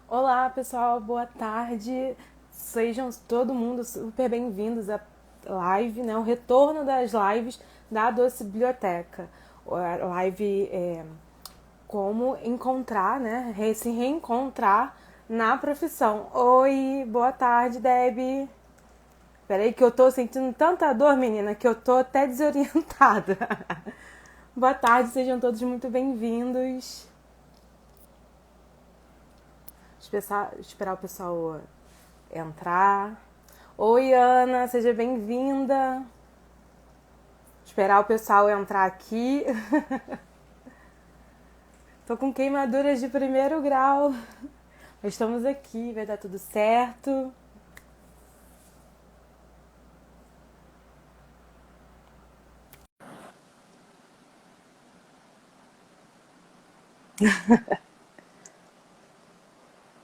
Olá, pessoal, boa tarde. Sejam todo mundo super bem-vindos à live, né? O retorno das lives da Doce Biblioteca. A live como encontrar, né? Se reencontrar na profissão. Oi, boa tarde, Debbie. Peraí que eu tô sentindo tanta dor, menina, que eu tô até desorientada. Boa tarde, sejam todos muito bem-vindos. Esperar o pessoal entrar. Oi, Ana, seja bem-vinda. Esperar o pessoal entrar aqui. Tô com queimaduras de primeiro grau. Mas estamos aqui, vai dar tudo certo.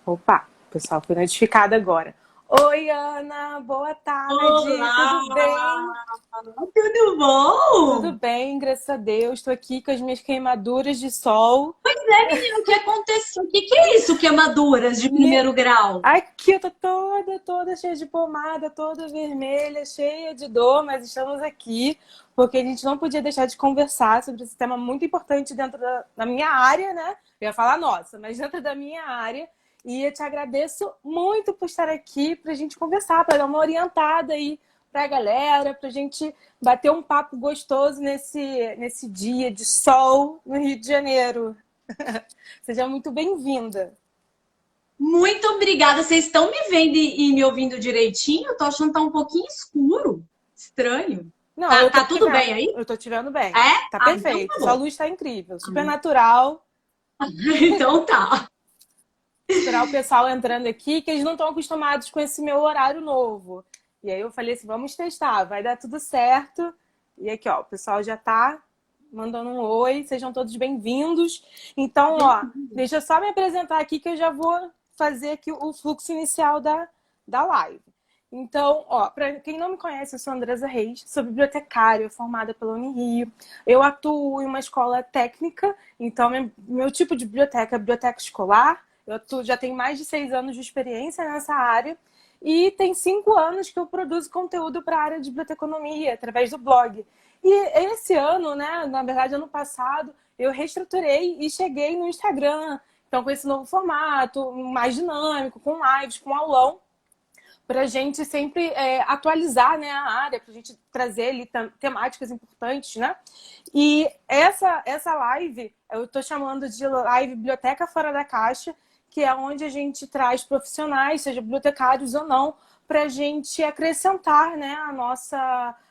Opa, o pessoal foi notificado agora. Oi, Ana, boa tarde, tudo bem? Olá, tudo Tudo bom? bem, graças a Deus. Estou aqui com as minhas queimaduras de sol. Pois é, menino, o que aconteceu? O que que é isso, queimaduras de Me- primeiro grau? Aqui eu tô toda cheia de pomada, toda vermelha, cheia de dor, mas estamos aqui porque a gente não podia deixar de conversar sobre esse tema muito importante dentro da minha área, né? Eu ia falar nossa, mas dentro da minha área. E eu te agradeço muito por estar aqui para a gente conversar, para dar uma orientada aí para a galera, para a gente bater um papo gostoso nesse dia de sol no Rio de Janeiro. Seja muito bem-vinda. Muito obrigada. Vocês estão me vendo e me ouvindo direitinho? Eu tô achando que tá um pouquinho escuro. Estranho. Não, Tá, eu tô tá te tudo vendo. bem aí? Eu tô te vendo bem. É? Tá Ah, então tá perfeito. Sua bom. luz tá incrível. Super natural. Então tá. Esperar o pessoal entrando aqui, que eles não estão acostumados com esse meu horário novo. E aí eu falei assim, vamos testar, vai dar tudo certo. E aqui, ó, o pessoal já tá mandando um oi, sejam todos bem-vindos. Então, ó, deixa eu só me apresentar aqui que eu já vou fazer aqui o fluxo inicial da live. Então, ó, para quem não me conhece, eu sou Andresa Reis, sou bibliotecária, formada pela Unirio. Eu atuo em uma escola técnica, então meu tipo de biblioteca é biblioteca escolar. Já tenho mais de 6 anos de experiência nessa área e tem 5 anos que eu produzo conteúdo para a área de biblioteconomia através do blog. E esse ano, né, na verdade, ano passado, eu reestruturei e cheguei no Instagram. Então, com esse novo formato, mais dinâmico, com lives, com aulão, para a gente sempre atualizar, né, a área, para a gente trazer ali temáticas importantes, né? E essa live, eu estou chamando de live Biblioteca Fora da Caixa, que é onde a gente traz profissionais, seja bibliotecários ou não, para a gente acrescentar, né,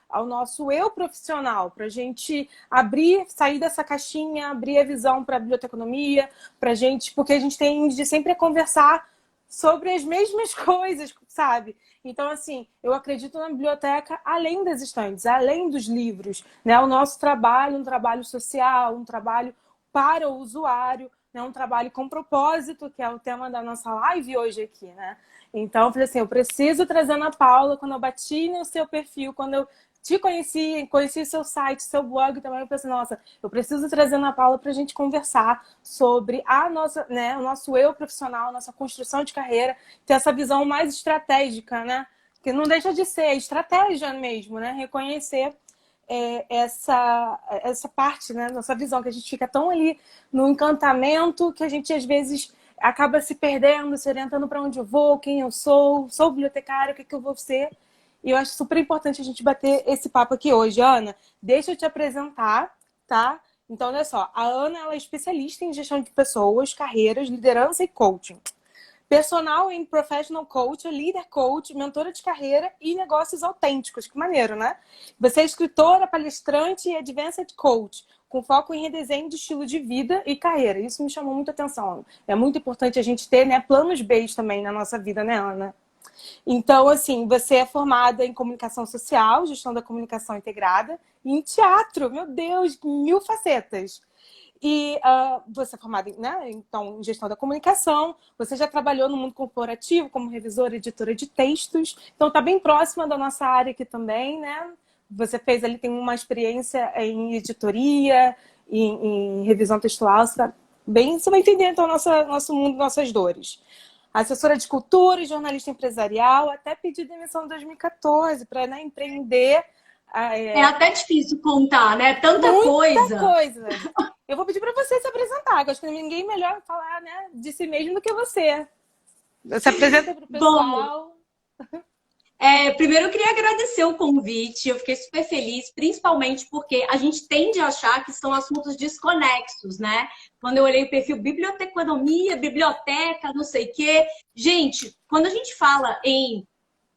ao nosso eu profissional, para a gente abrir, sair dessa caixinha, abrir a visão para a biblioteconomia, para a gente, porque a gente tem de sempre conversar sobre as mesmas coisas, sabe? Então, assim, eu acredito na biblioteca além das estantes, além dos livros, né? O nosso trabalho, um trabalho social, um trabalho para o usuário, né? Um trabalho com propósito, que é o tema da nossa live hoje aqui, né? Então, eu falei assim, eu preciso trazer a Ana Paula, quando eu bati no seu perfil, quando eu te conheci seu site, seu blog também, eu pensei, nossa, eu preciso trazer a Ana Paula para a gente conversar sobre a nossa, né, o nosso eu profissional, a nossa construção de carreira, ter essa visão mais estratégica, né? Que não deixa de ser estratégia mesmo, né? Reconhecer essa parte, né? Nossa visão, que a gente fica tão ali no encantamento que a gente às vezes acaba se perdendo, se orientando para onde eu vou, quem eu sou bibliotecária, o que, que eu vou ser. E eu acho super importante a gente bater esse papo aqui hoje. Ana, deixa eu te apresentar, tá? Então, olha só, a Ana ela é especialista em gestão de pessoas, carreiras, liderança e coaching. Personal and Professional Coach, Leader Coach, mentora de carreira e negócios autênticos. Que maneiro, né? Você é escritora, palestrante e Advanced Coach, com foco em redesenho de estilo de vida e carreira. Isso me chamou muita atenção. É muito importante a gente ter, né, planos B também na nossa vida, né, Ana? Então, assim, você é formada em comunicação social, gestão da comunicação integrada, e em teatro, meu Deus, mil facetas. E você é formada né, então, em gestão da comunicação, você já trabalhou no mundo corporativo como revisora, editora de textos, então está bem próxima da nossa área aqui também, né? Você fez ali, tem uma experiência em editoria, em revisão textual, você vai entender então nosso mundo, nossas dores. assessora de cultura e jornalista empresarial, até pedi demissão em 2014 para, né, empreender. É até difícil contar, né? Tanta Muita coisa. coisa. Eu vou pedir para você se apresentar, que eu acho que ninguém melhor falar, né, de si mesmo do que você. Se apresenta para o Bom, pessoal. primeiro eu queria agradecer o convite, eu fiquei super feliz, principalmente porque a gente tende a achar que são assuntos desconexos, né? Quando eu olhei o perfil biblioteconomia, biblioteca, não sei o quê. Gente, quando a gente fala em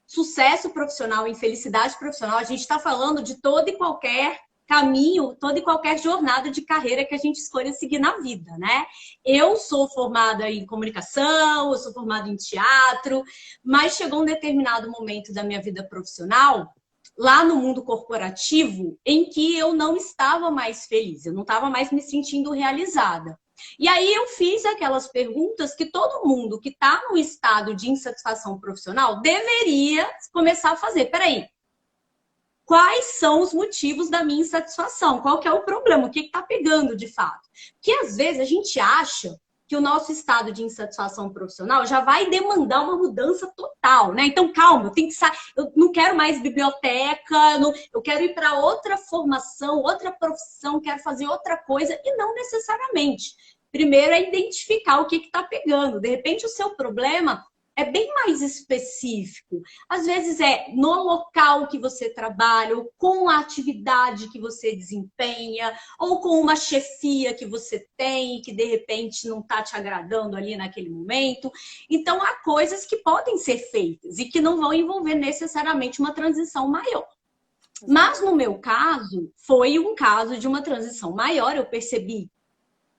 sucesso profissional, em felicidade profissional, a gente está falando de todo e qualquer caminho, toda e qualquer jornada de carreira que a gente escolha seguir na vida, né? Eu sou formada em comunicação, eu sou formada em teatro, mas chegou um determinado momento da minha vida profissional, lá no mundo corporativo, em que eu não estava mais feliz, eu não estava mais me sentindo realizada. E aí eu fiz aquelas perguntas que todo mundo que está no estado de insatisfação profissional deveria começar a fazer. Peraí, quais são os motivos da minha insatisfação? Qual que é o problema? O que está pegando de fato? Porque às vezes a gente acha que o nosso estado de insatisfação profissional já vai demandar uma mudança total, né? Então, calma, eu tenho que sair, eu não quero mais biblioteca, eu quero ir para outra formação, outra profissão, quero fazer outra coisa, e não necessariamente. Primeiro é identificar o que está pegando. De repente, o seu problema é bem mais específico. Às vezes é no local que você trabalha, ou com a atividade que você desempenha, ou com uma chefia que você tem, que de repente não está te agradando ali naquele momento. Então, há coisas que podem ser feitas e que não vão envolver necessariamente uma transição maior. Mas no meu caso, foi um caso de uma transição maior. Eu percebi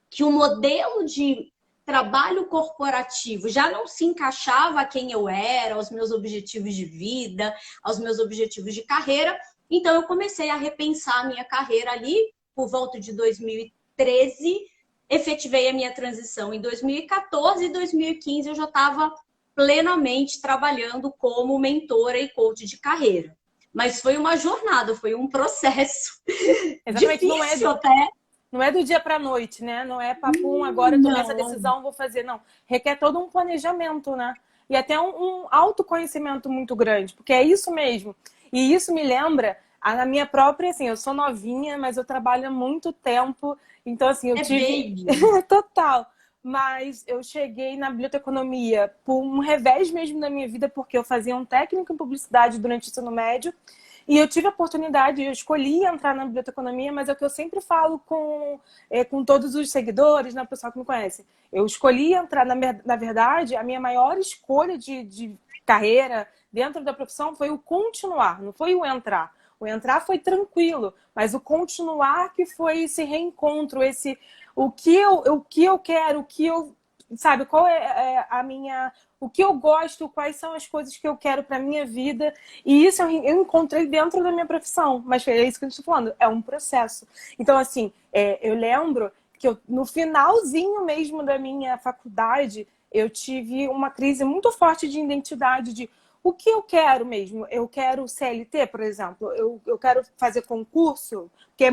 que o modelo de trabalho corporativo já não se encaixava a quem eu era, aos meus objetivos de vida, aos meus objetivos de carreira. Então, eu comecei a repensar a minha carreira ali por volta de 2013, efetivei a minha transição em 2014 e 2015 eu já estava plenamente trabalhando como mentora e coach de carreira. Mas foi uma jornada, foi um processo difícil até. Não é do dia para a noite, né? Não é papum, agora eu tomei essa decisão, vou fazer. Não. Requer todo um planejamento, né? E até um autoconhecimento muito grande, porque é isso mesmo. E isso me lembra a minha própria, assim, eu sou novinha, mas eu trabalho há muito tempo. Então, assim, eu tive... Total. Mas eu cheguei na biblioteconomia por um revés mesmo na minha vida, porque eu fazia um técnico em publicidade durante o ensino médio. E eu tive a oportunidade, eu escolhi entrar na biblioteconomia, mas é o que eu sempre falo com todos os seguidores, né, pessoal que me conhece. Eu escolhi entrar, na verdade, a minha maior escolha de carreira dentro da profissão foi o continuar, não foi o entrar. O entrar foi tranquilo, mas o continuar que foi esse reencontro, o que eu quero, o que eu, sabe, qual é a minha... O que eu gosto, quais são as coisas que eu quero para minha vida. E isso eu encontrei dentro da minha profissão. Mas é isso que a gente está falando, é um processo. Então, assim, eu lembro que no finalzinho mesmo da minha faculdade, eu tive uma crise muito forte de identidade, de o que eu quero mesmo. Eu quero CLT, por exemplo. Eu quero fazer concurso, porque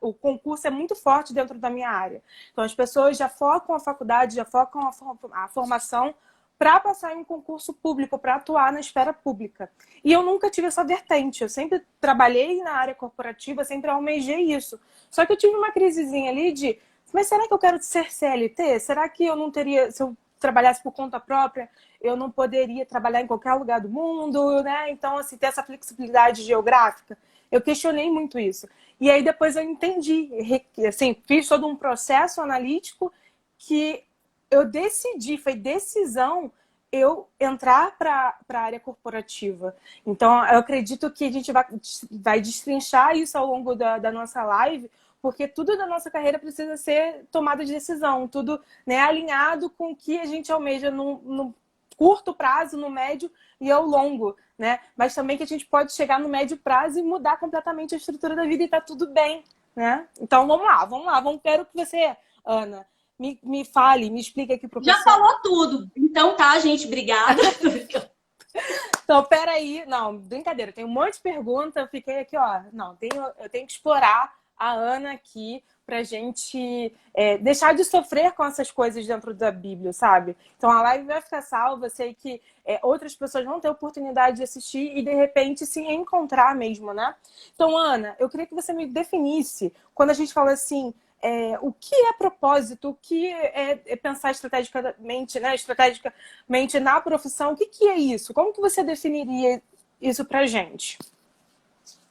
o concurso é muito forte dentro da minha área. Então, as pessoas já focam a faculdade, já focam a formação para passar em um concurso público, para atuar na esfera pública. E eu nunca tive essa vertente. Eu sempre trabalhei na área corporativa, sempre almejei isso. Só que eu tive uma crisezinha ali de, mas será que eu quero ser CLT? Será que eu não teria, se eu trabalhasse por conta própria, eu não poderia trabalhar em qualquer lugar do mundo, né? Então, assim, ter essa flexibilidade geográfica. Eu questionei muito isso. E aí depois eu entendi, assim, fiz todo um processo analítico que eu decidi, foi decisão eu entrar para a área corporativa. Então, eu acredito que a gente vai destrinchar isso ao longo da nossa live, porque tudo da nossa carreira precisa ser tomada de decisão, tudo, né, alinhado com o que a gente almeja no curto prazo, no médio e ao longo, né? Mas também que a gente pode chegar no médio prazo e mudar completamente a estrutura da vida e tá tudo bem, né? Então, vamos lá. Quero que você, Ana, me fale, me explique aqui pro pessoal. Já falou tudo. Então tá, gente, obrigada. Então, peraí. Não, brincadeira. Tem um monte de pergunta. Eu fiquei aqui, ó. Não, eu tenho que explorar a Ana aqui pra gente deixar de sofrer com essas coisas dentro da Bíblia, sabe? Então a live vai ficar salva, eu sei que outras pessoas vão ter oportunidade de assistir e de repente se encontrar mesmo, né? Então, Ana, eu queria que você me definisse, quando a gente fala assim, o que é propósito, o que é pensar estrategicamente, né? Estrategicamente na profissão, o que é isso? Como que você definiria isso pra gente?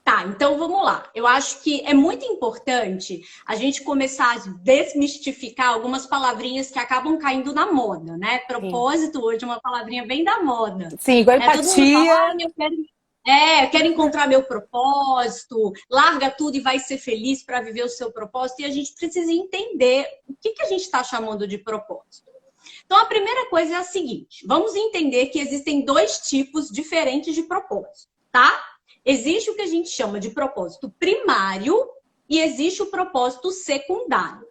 Tá, então vamos lá. Eu acho que é muito importante a gente começar a desmistificar algumas palavrinhas que acabam caindo na moda, né? Sim, Propósito hoje é uma palavrinha bem da moda. sim, igual Todo mundo fala, empatia. eu quero encontrar meu propósito, larga tudo e vai ser feliz para viver o seu propósito. E a gente precisa entender o que a gente está chamando de propósito. Então, a primeira coisa é a seguinte: vamos entender que existem dois tipos diferentes de propósito, tá? Existe o que a gente chama de propósito primário e existe o propósito secundário.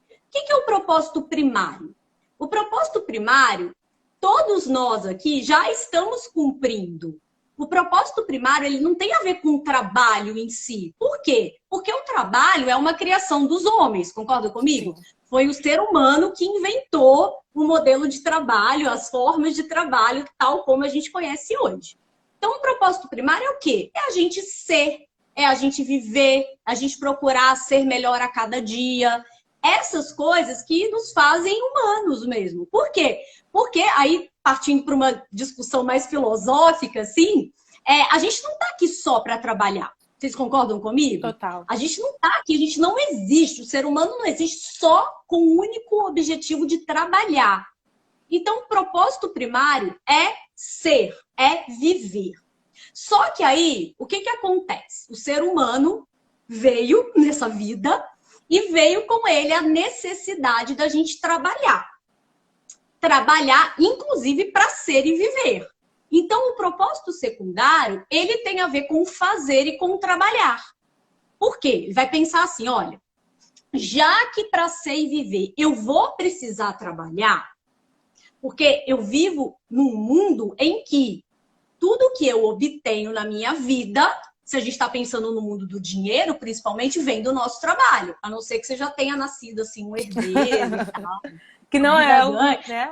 O que é o propósito primário? O propósito primário, todos nós aqui já estamos cumprindo. O propósito primário, ele não tem a ver com o trabalho em si. Por quê? Porque o trabalho é uma criação dos homens, concorda comigo? Sim. Foi o ser humano que inventou o modelo de trabalho, as formas de trabalho, tal como a gente conhece hoje. Então, o propósito primário é o quê? É a gente ser, é a gente viver, a gente procurar ser melhor a cada dia. Essas coisas que nos fazem humanos mesmo. Por quê? Porque aí, partindo para uma discussão mais filosófica, assim, a gente não está aqui só para trabalhar. Vocês concordam comigo? Total. A gente não está aqui, a gente não existe. O ser humano não existe só com o único objetivo de trabalhar. Então, o propósito primário é ser, é viver. Só que aí, o que acontece? O ser humano veio nessa vida e veio com ele a necessidade da gente trabalhar. Trabalhar, inclusive, para ser e viver. Então, o propósito secundário, ele tem a ver com fazer e com trabalhar. Por quê? Ele vai pensar assim, olha, já que para ser e viver eu vou precisar trabalhar, porque eu vivo num mundo em que tudo que eu obtenho na minha vida, se a gente está pensando no mundo do dinheiro, principalmente, vem do nosso trabalho. A não ser que você já tenha nascido assim, um herdeiro e tal. Que não é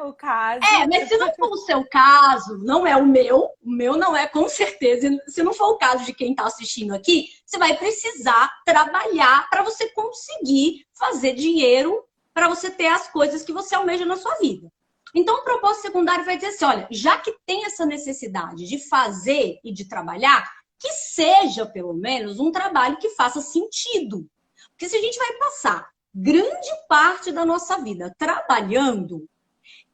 o caso. Mas se não for o seu caso, não é o meu não é com certeza. Se não for o caso de quem está assistindo aqui, você vai precisar trabalhar para você conseguir fazer dinheiro, para você ter as coisas que você almeja na sua vida. Então, o propósito secundário vai dizer assim, olha, já que tem essa necessidade de fazer e de trabalhar, que seja, pelo menos, um trabalho que faça sentido. Porque se a gente vai passar grande parte da nossa vida trabalhando,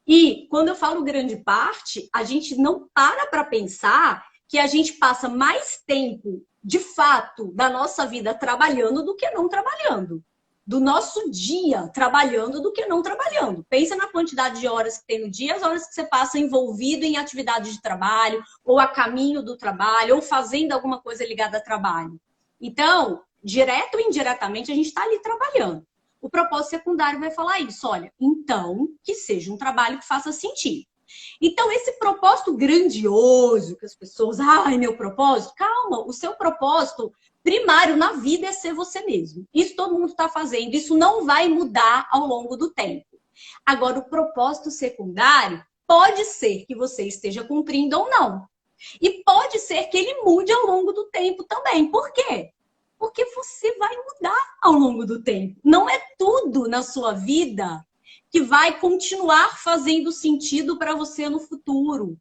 e quando eu falo grande parte, a gente não para pensar que a gente passa mais tempo, de fato, da nossa vida trabalhando do que não trabalhando. Do nosso dia trabalhando do que não trabalhando. Pensa na quantidade de horas que tem no dia, as horas que você passa envolvido em atividade de trabalho, ou a caminho do trabalho, ou fazendo alguma coisa ligada a trabalho. Então, direto ou indiretamente, a gente está ali trabalhando. O propósito secundário vai falar isso, olha, então, que seja um trabalho que faça sentido. Então, esse propósito grandioso que as pessoas, ai, meu propósito, calma, o seu propósito primário na vida é ser você mesmo. Isso todo mundo está fazendo, isso não vai mudar ao longo do tempo. Agora, o propósito secundário pode ser que você esteja cumprindo ou não. E pode ser que ele mude ao longo do tempo também. Por quê? Porque você vai mudar ao longo do tempo. Não é tudo na sua vida que vai continuar fazendo sentido para você no futuro.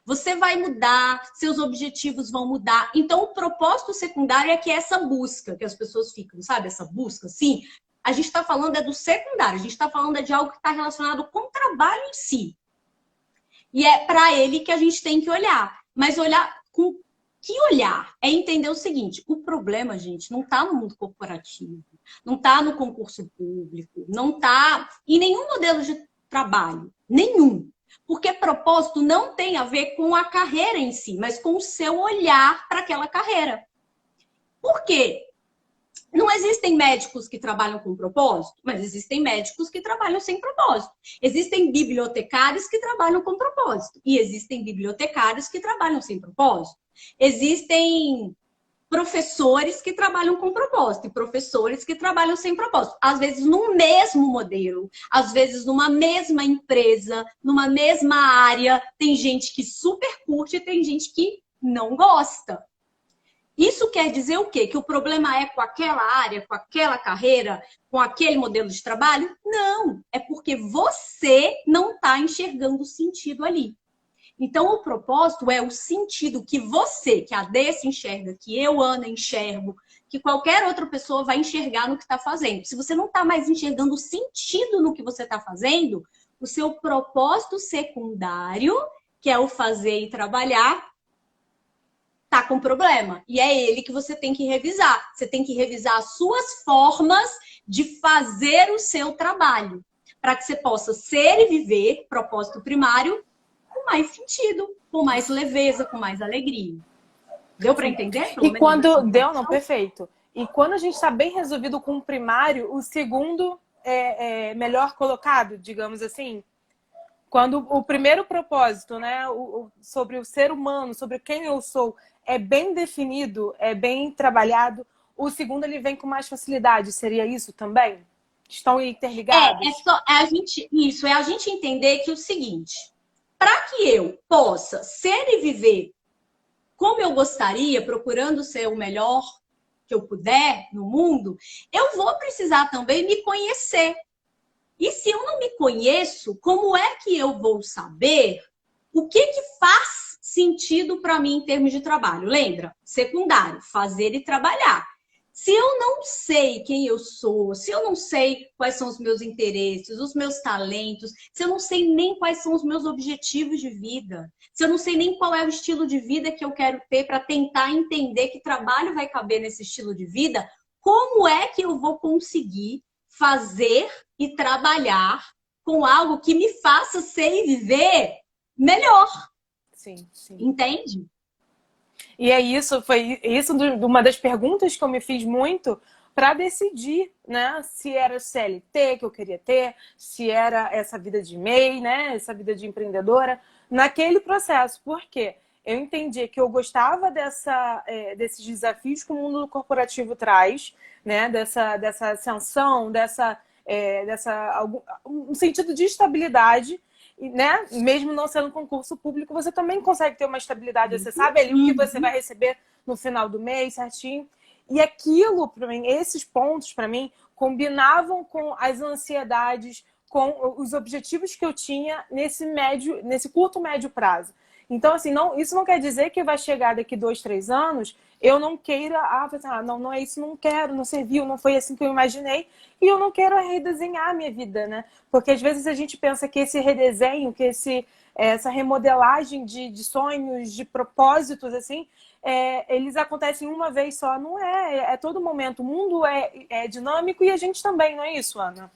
Você vai mudar, seus objetivos vão mudar. Então, o propósito secundário é que é essa busca que as pessoas ficam, sabe? Essa busca, sim. A gente está falando do secundário, a gente está falando de algo que está relacionado com o trabalho em si. E é para ele que a gente tem que olhar. Mas olhar com que olhar? É entender o seguinte, o problema, gente, não está no mundo corporativo, não está no concurso público, não está em nenhum modelo de trabalho, nenhum. Porque propósito não tem a ver com a carreira em si, mas com o seu olhar para aquela carreira. Por quê? Não existem médicos que trabalham com propósito, mas existem médicos que trabalham sem propósito. Existem bibliotecários que trabalham com propósito. E existem bibliotecários que trabalham sem propósito. Existem professores que trabalham com propósito e professores que trabalham sem propósito. Às vezes no mesmo modelo, às vezes numa mesma empresa, numa mesma área, tem gente que super curte e tem gente que não gosta. Isso quer dizer o quê? Que o problema é com aquela área, com aquela carreira, com aquele modelo de trabalho? Não, é porque você não está enxergando o sentido ali. Então, o propósito é o sentido que você, que a Desse enxerga, que eu, Ana, enxergo, que qualquer outra pessoa vai enxergar no que está fazendo. Se você não está mais enxergando o sentido no que você está fazendo, o seu propósito secundário, que é o fazer e trabalhar, tá com problema. E é ele que você tem que revisar. Você tem que revisar as suas formas de fazer o seu trabalho, para que você possa ser e viver propósito primário com mais sentido, com mais leveza, com mais alegria. Deu para entender? E quando deu, não, perfeito. E quando a gente está bem resolvido com o primário, o segundo é melhor colocado, digamos assim. Quando o primeiro propósito, né, sobre o ser humano, sobre quem eu sou, é bem definido, é bem trabalhado, o segundo ele vem com mais facilidade. Seria isso também? Estão interligados? É a gente entender que o seguinte, para que eu possa ser e viver como eu gostaria, procurando ser o melhor que eu puder no mundo, eu vou precisar também me conhecer. E se eu não me conheço, como é que eu vou saber o que faz sentido para mim em termos de trabalho? Lembra? Secundário, fazer e trabalhar. Se eu não sei quem eu sou, se eu não sei quais são os meus interesses, os meus talentos, se eu não sei nem quais são os meus objetivos de vida, se eu não sei nem qual é o estilo de vida que eu quero ter para tentar entender que trabalho vai caber nesse estilo de vida, como é que eu vou conseguir fazer e trabalhar com algo que me faça ser e viver melhor? Sim, sim. Entende? E é isso, foi isso uma das perguntas que eu me fiz muito para decidir, né, se era CLT que eu queria ter, se era essa vida de MEI, né, essa vida de empreendedora, naquele processo. Por quê? Eu entendi que eu gostava desses desafios que o mundo corporativo traz, né, dessa ascensão, um sentido de estabilidade, né? Mesmo não sendo concurso público, você também consegue ter uma estabilidade. Você sabe ali o que você vai receber no final do mês, certinho. E aquilo, para mim, esses pontos, para mim, combinavam com as ansiedades, com os objetivos que eu tinha nesse curto, médio prazo. Então, assim, isso não quer dizer que vai chegar daqui 2, 3 anos, eu não queira, não é isso, não quero, não serviu, não foi assim que eu imaginei, e eu não quero redesenhar a minha vida, né? Porque às vezes a gente pensa que esse redesenho, que essa remodelagem de sonhos, de propósitos, assim, eles acontecem uma vez só. Não é todo momento. O mundo é dinâmico e a gente também, não é isso, Ana?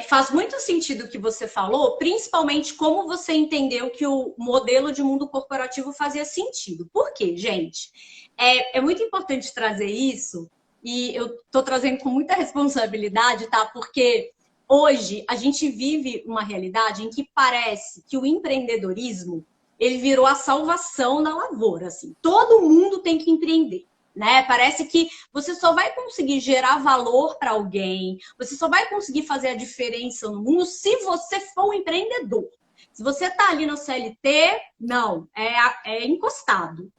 Faz muito sentido o que você falou, principalmente como você entendeu que o modelo de mundo corporativo fazia sentido. Por quê, gente? É muito importante trazer isso, e eu estou trazendo com muita responsabilidade, tá? Porque hoje a gente vive uma realidade em que parece que o empreendedorismo ele virou a salvação da lavoura. Assim. Todo mundo tem que empreender. Né? Parece que você só vai conseguir gerar valor para alguém, você só vai conseguir fazer a diferença no mundo se você for um empreendedor. Se você está ali no CLT, não, é encostado.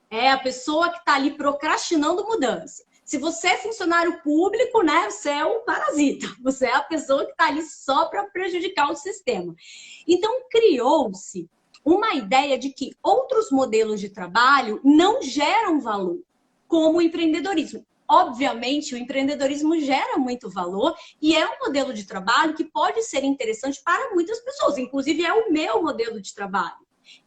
É a pessoa que está ali procrastinando mudança. Se você é funcionário público, né, você é um parasita. Você é a pessoa que está ali só para prejudicar o sistema. Então, criou-se uma ideia de que outros modelos de trabalho não geram valor, como o empreendedorismo. Obviamente, o empreendedorismo gera muito valor e é um modelo de trabalho que pode ser interessante para muitas pessoas. Inclusive, é o meu modelo de trabalho.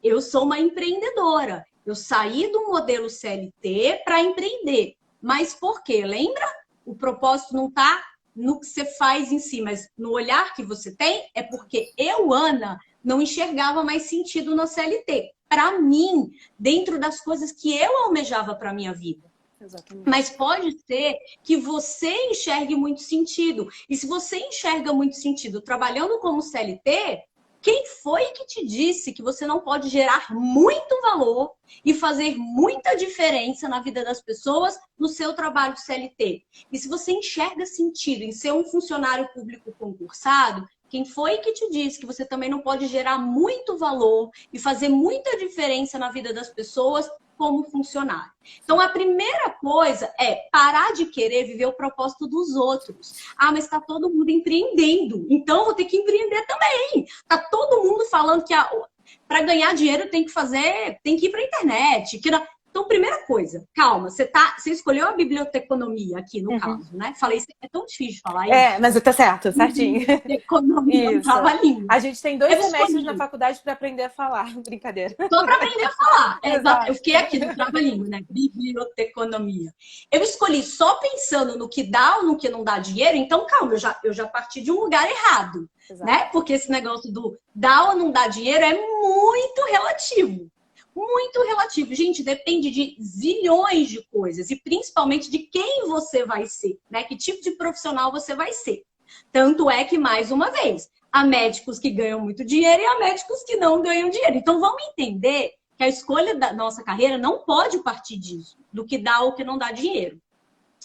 Eu sou uma empreendedora. Eu saí do modelo CLT para empreender. Mas por quê? Lembra? O propósito não está no que você faz em si, mas no olhar que você tem. É porque eu, Ana, não enxergava mais sentido na CLT. Para mim, dentro das coisas que eu almejava para a minha vida. Exatamente. Mas pode ser que você enxergue muito sentido. E se você enxerga muito sentido trabalhando como CLT, Quem foi que te disse que você não pode gerar muito valor e fazer muita diferença na vida das pessoas no seu trabalho de CLT? E se você enxerga sentido em ser um funcionário público concursado, quem foi que te disse que você também não pode gerar muito valor e fazer muita diferença na vida das pessoas como funcionário? Então, a primeira coisa é parar de querer viver o propósito dos outros. Ah, mas está todo mundo empreendendo, então eu vou ter que empreender também. Está todo mundo falando que para ganhar dinheiro tem que ir para a internet. Então, primeira coisa, calma, você escolheu a biblioteconomia aqui no caso, né? Falei, é tão difícil de falar isso. Mas tá certo, certinho. Economia Isso. trava-língua. A gente tem 2 semestres na faculdade para aprender a falar. Brincadeira. Só para aprender a falar. Exato. Eu fiquei aqui no trava-língua, né? Biblioteconomia. Eu escolhi só pensando no que dá ou no que não dá dinheiro, então calma, eu já parti de um lugar errado, né? Porque esse negócio do dá ou não dá dinheiro é muito relativo. Muito relativo. Gente, depende de zilhões de coisas e principalmente de quem você vai ser, né? Que tipo de profissional você vai ser. Tanto é que, mais uma vez, há médicos que ganham muito dinheiro e há médicos que não ganham dinheiro. Então, vamos entender que a escolha da nossa carreira não pode partir disso, do que dá ou que não dá dinheiro.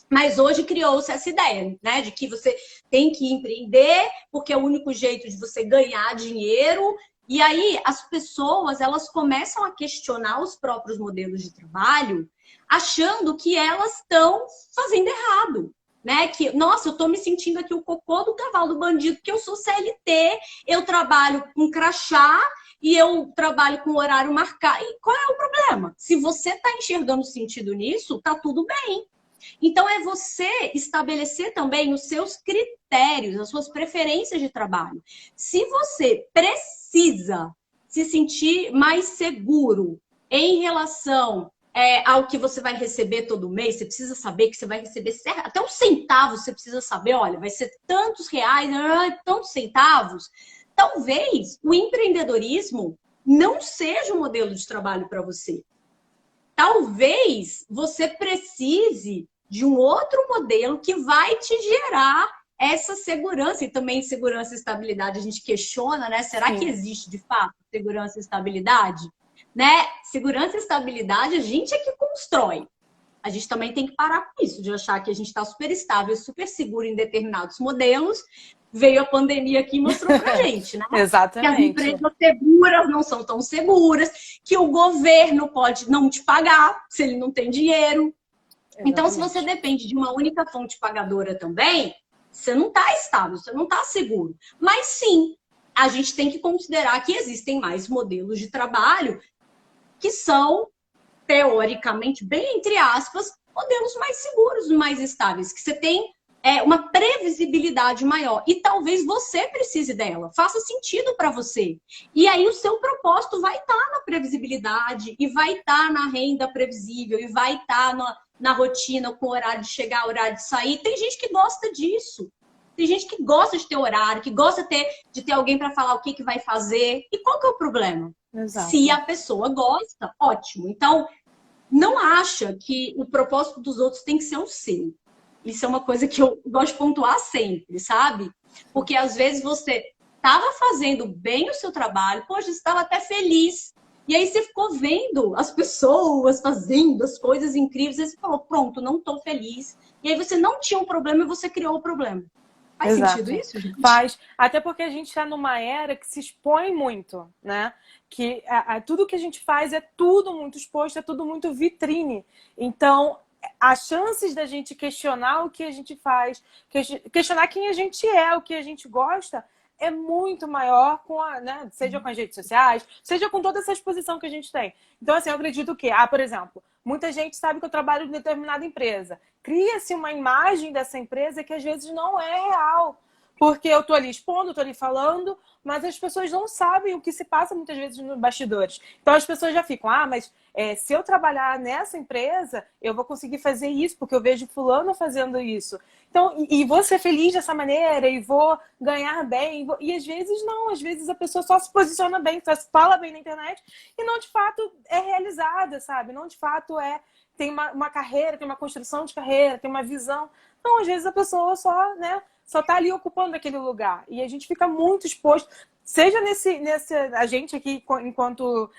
Mas hoje criou-se essa ideia, né? De que você tem que empreender porque é o único jeito de você ganhar dinheiro. E aí as pessoas, elas começam a questionar os próprios modelos de trabalho, achando que elas estão fazendo errado, né? Que, nossa, eu tô me sentindo aqui o cocô do cavalo do bandido, porque eu sou CLT, eu trabalho com crachá e eu trabalho com horário marcado. E qual é o problema? Se você tá enxergando sentido nisso, tá tudo bem. Então, é você estabelecer também os seus critérios, as suas preferências de trabalho. Se você precisa se sentir mais seguro em relação ao que você vai receber todo mês, você precisa saber que você vai receber até um centavo, você precisa saber, olha, vai ser tantos reais, tantos centavos. Talvez o empreendedorismo não seja um modelo de trabalho para você. Talvez você precise de um outro modelo que vai te gerar essa segurança. E também segurança e estabilidade a gente questiona, né? Será que existe de fato segurança e estabilidade? Né? Segurança e estabilidade a gente é que constrói. A gente também tem que parar com isso, de achar que a gente está super estável, super seguro em determinados modelos. Veio a pandemia aqui e mostrou pra gente, né? Exatamente. Que as empresas seguras não são tão seguras, que o governo pode não te pagar se ele não tem dinheiro. Exatamente. Então, se você depende de uma única fonte pagadora também, você não está estável, você não está seguro. Mas sim, a gente tem que considerar que existem mais modelos de trabalho que são, teoricamente, bem entre aspas, modelos mais seguros, mais estáveis, que você tem uma previsibilidade maior. E talvez você precise dela. Faça sentido para você. E aí o seu propósito vai estar na previsibilidade, e vai estar na renda previsível, e vai estar na rotina, com horário de chegar, horário de sair. Tem gente que gosta disso. Tem gente que gosta de ter horário, que gosta de ter alguém para falar o que vai fazer. E qual que é o problema? Exato. Se a pessoa gosta, ótimo. Então, não acha que o propósito dos outros tem que ser o seu. Isso é uma coisa que eu gosto de pontuar sempre, sabe? Porque às vezes você estava fazendo bem o seu trabalho, poxa, você estava até feliz. E aí você ficou vendo as pessoas fazendo as coisas incríveis, e você falou, pronto, não estou feliz. E aí você não tinha um problema e você criou o problema. Faz sentido isso, gente? Faz. Até porque a gente está numa era que se expõe muito, né? Que tudo que a gente faz é tudo muito exposto, é tudo muito vitrine. Então, as chances da gente questionar o que a gente faz, questionar quem a gente é, o que a gente gosta, é muito maior com né? Seja com as redes sociais, seja com toda essa exposição que a gente tem. Então, assim, eu acredito que, por exemplo, muita gente sabe que eu trabalho em determinada empresa. Cria-se uma imagem dessa empresa que às vezes não é real. Porque eu tô ali expondo, tô ali falando, mas as pessoas não sabem o que se passa muitas vezes nos bastidores. Então as pessoas já ficam, mas se eu trabalhar nessa empresa, eu vou conseguir fazer isso, porque eu vejo fulano fazendo isso. Então, e vou ser feliz dessa maneira, e vou ganhar bem. E às vezes não, às vezes a pessoa só se posiciona bem, só se fala bem na internet, e não de fato é realizada, sabe? Não de fato tem uma carreira, tem uma construção de carreira, tem uma visão. Então, às vezes a pessoa só tá ali ocupando aquele lugar. E a gente fica muito exposto. seja a gente aqui enquanto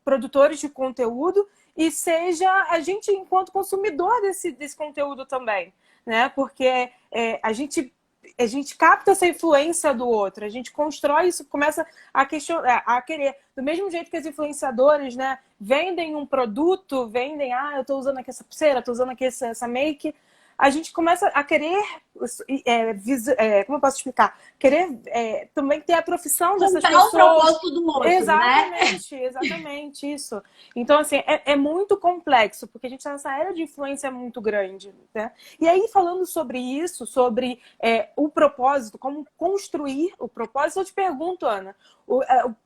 produtores de conteúdo e seja a gente enquanto consumidor desse conteúdo também, né? Porque a gente capta essa influência do outro, a gente constrói isso, começa a questionar, a querer. Do mesmo jeito que as influenciadoras, né, vendem um produto, eu tô usando aqui essa pulseira, tô usando aqui essa make, a gente começa a querer, como eu posso explicar? Querer também ter a profissão dessas Comprar pessoas. o propósito do outro, Exatamente, né? exatamente isso. Então, assim, é muito complexo, porque a gente está nessa era de influência muito grande, né? E aí, falando sobre isso, sobre o propósito, como construir o propósito, eu te pergunto, Ana,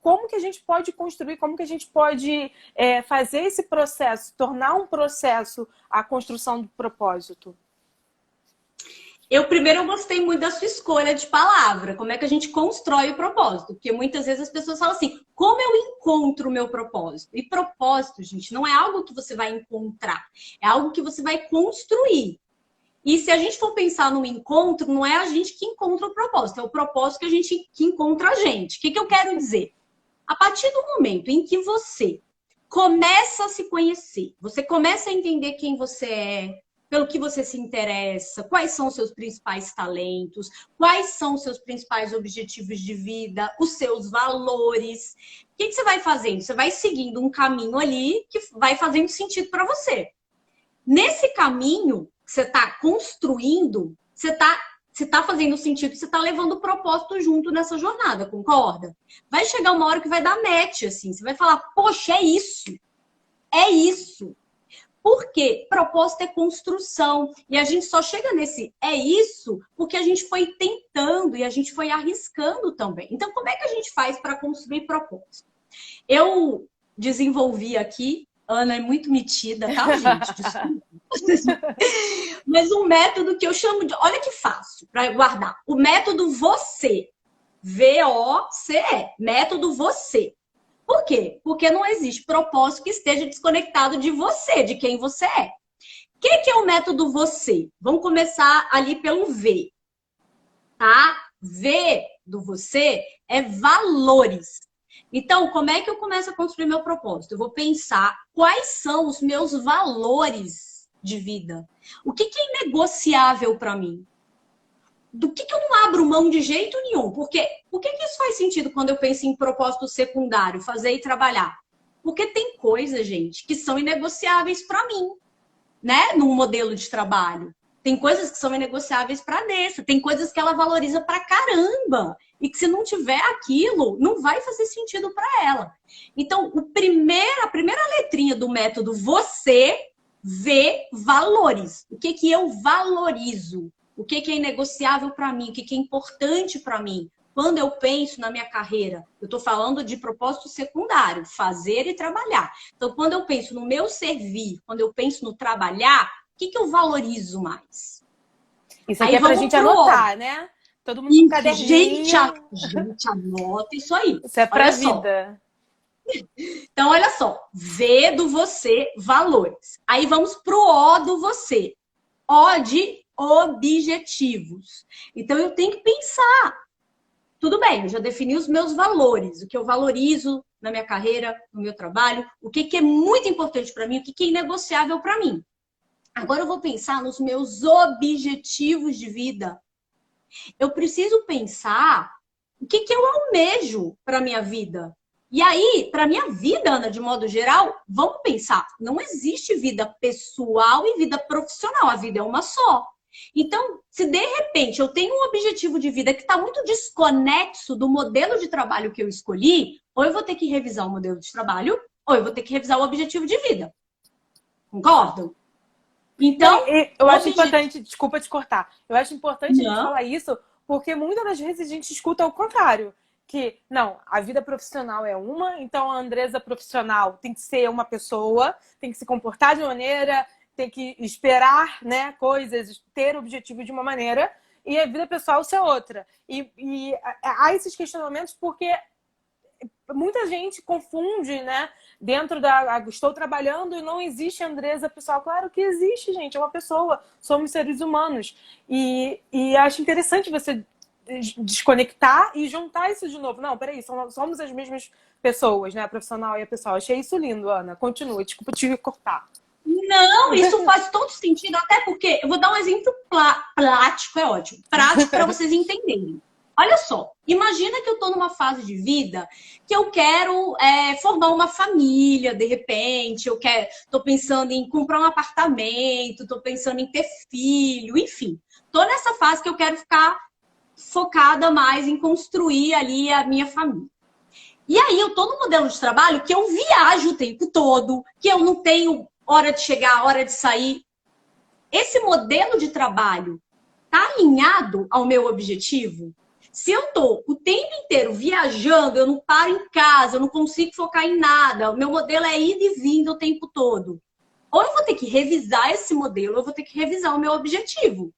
como que a gente pode construir, como que a gente pode fazer esse processo, tornar um processo a construção do propósito? Eu gostei muito da sua escolha de palavra. Como é que a gente constrói o propósito? Porque muitas vezes as pessoas falam assim, como eu encontro o meu propósito? E propósito, gente, não é algo que você vai encontrar. É algo que você vai construir. E se a gente for pensar no encontro, não é a gente que encontra o propósito. É o propósito que encontra a gente. O que eu quero dizer? A partir do momento em que você começa a se conhecer, você começa a entender quem você é, pelo que você se interessa, quais são os seus principais talentos, quais são os seus principais objetivos de vida, os seus valores. O que você vai fazendo? Você vai seguindo um caminho ali que vai fazendo sentido para você. Nesse caminho que você está construindo, você está fazendo sentido, você está levando o propósito junto nessa jornada, concorda? Vai chegar uma hora que vai dar match, assim. Você vai falar, poxa, é isso. É isso. Por quê? Propósito é construção. E a gente só chega nesse é isso porque a gente foi tentando e a gente foi arriscando também. Então, como é que a gente faz para construir propósito? Eu desenvolvi aqui, Ana é muito metida, tá, gente? Desculpa. Mas um método que eu chamo de... Olha que fácil para guardar. O método você. VOCE. Método você. Por quê? Porque não existe propósito que esteja desconectado de você, de quem você é. O que é o método você? Vamos começar ali pelo V. Tá? V do você é valores. Então, como é que eu começo a construir meu propósito? Eu vou pensar quais são os meus valores de vida. O que é inegociável para mim? Do que eu não abro mão de jeito nenhum? Porque por que isso faz sentido quando eu penso em propósito secundário, fazer e trabalhar? Porque tem coisas, gente, que são inegociáveis para mim, né? Num modelo de trabalho. Tem coisas que são inegociáveis para Dessa, tem coisas que ela valoriza pra caramba. E que se não tiver aquilo, não vai fazer sentido para ela. Então, a primeira letrinha do método você vê valores. O que eu valorizo? O que é inegociável para mim? O que é importante para mim? Quando eu penso na minha carreira, eu estou falando de propósito secundário, fazer e trabalhar. Então, quando eu penso no meu servir, quando eu penso no trabalhar, o que eu valorizo mais? Isso aqui é pra gente anotar, né? Todo mundo com caderninho. Gente, anota isso aí. Isso é pra vida. Então, olha só. V do você, valores. Aí vamos pro O do você. O de objetivos. Então, eu tenho que pensar. Tudo bem, eu já defini os meus valores. O que eu valorizo na minha carreira, no meu trabalho. O que é muito importante para mim. O que é inegociável para mim. Agora eu vou pensar nos meus objetivos de vida. Eu preciso pensar o que eu almejo para minha vida. E aí, para minha vida, Ana, de modo geral, vamos pensar. Não existe vida pessoal e vida profissional. A vida é uma só. Então, se de repente eu tenho um objetivo de vida que está muito desconexo do modelo de trabalho que eu escolhi, ou eu vou ter que revisar o modelo de trabalho, ou eu vou ter que revisar o objetivo de vida. Concordam? Então, eu acho importante, desculpa te cortar, eu acho importante a gente falar isso, porque muitas das vezes a gente escuta o contrário, que, não, a vida profissional é uma, então a Andresa profissional tem que ser uma pessoa, tem que se comportar de uma maneira, tem que esperar, né, coisas, ter objetivo de uma maneira, e a vida pessoal ser outra. E há esses questionamentos porque muita gente confunde, né? Dentro da... Estou trabalhando e não existe Andresa pessoal. Claro que existe, gente. É uma pessoa. Somos seres humanos. E acho interessante você desconectar e juntar isso de novo. Não, peraí, somos as mesmas pessoas, né? A profissional e a pessoal. Achei isso lindo, Ana. Continua, desculpa te cortar. Não, isso faz todo sentido, até porque eu vou dar um exemplo prático, é ótimo, prático para vocês entenderem. Olha só, imagina que eu estou numa fase de vida que eu quero formar uma família, de repente, estou pensando em comprar um apartamento, estou pensando em ter filho, enfim. Estou nessa fase que eu quero ficar focada mais em construir ali a minha família. E aí eu estou no modelo de trabalho que eu viajo o tempo todo, que eu não tenho hora de chegar, hora de sair. Esse modelo de trabalho está alinhado ao meu objetivo? Se eu estou o tempo inteiro viajando, eu não paro em casa, eu não consigo focar em nada, o meu modelo é ir e vindo o tempo todo. Ou eu vou ter que revisar esse modelo, ou eu vou ter que revisar o meu objetivo.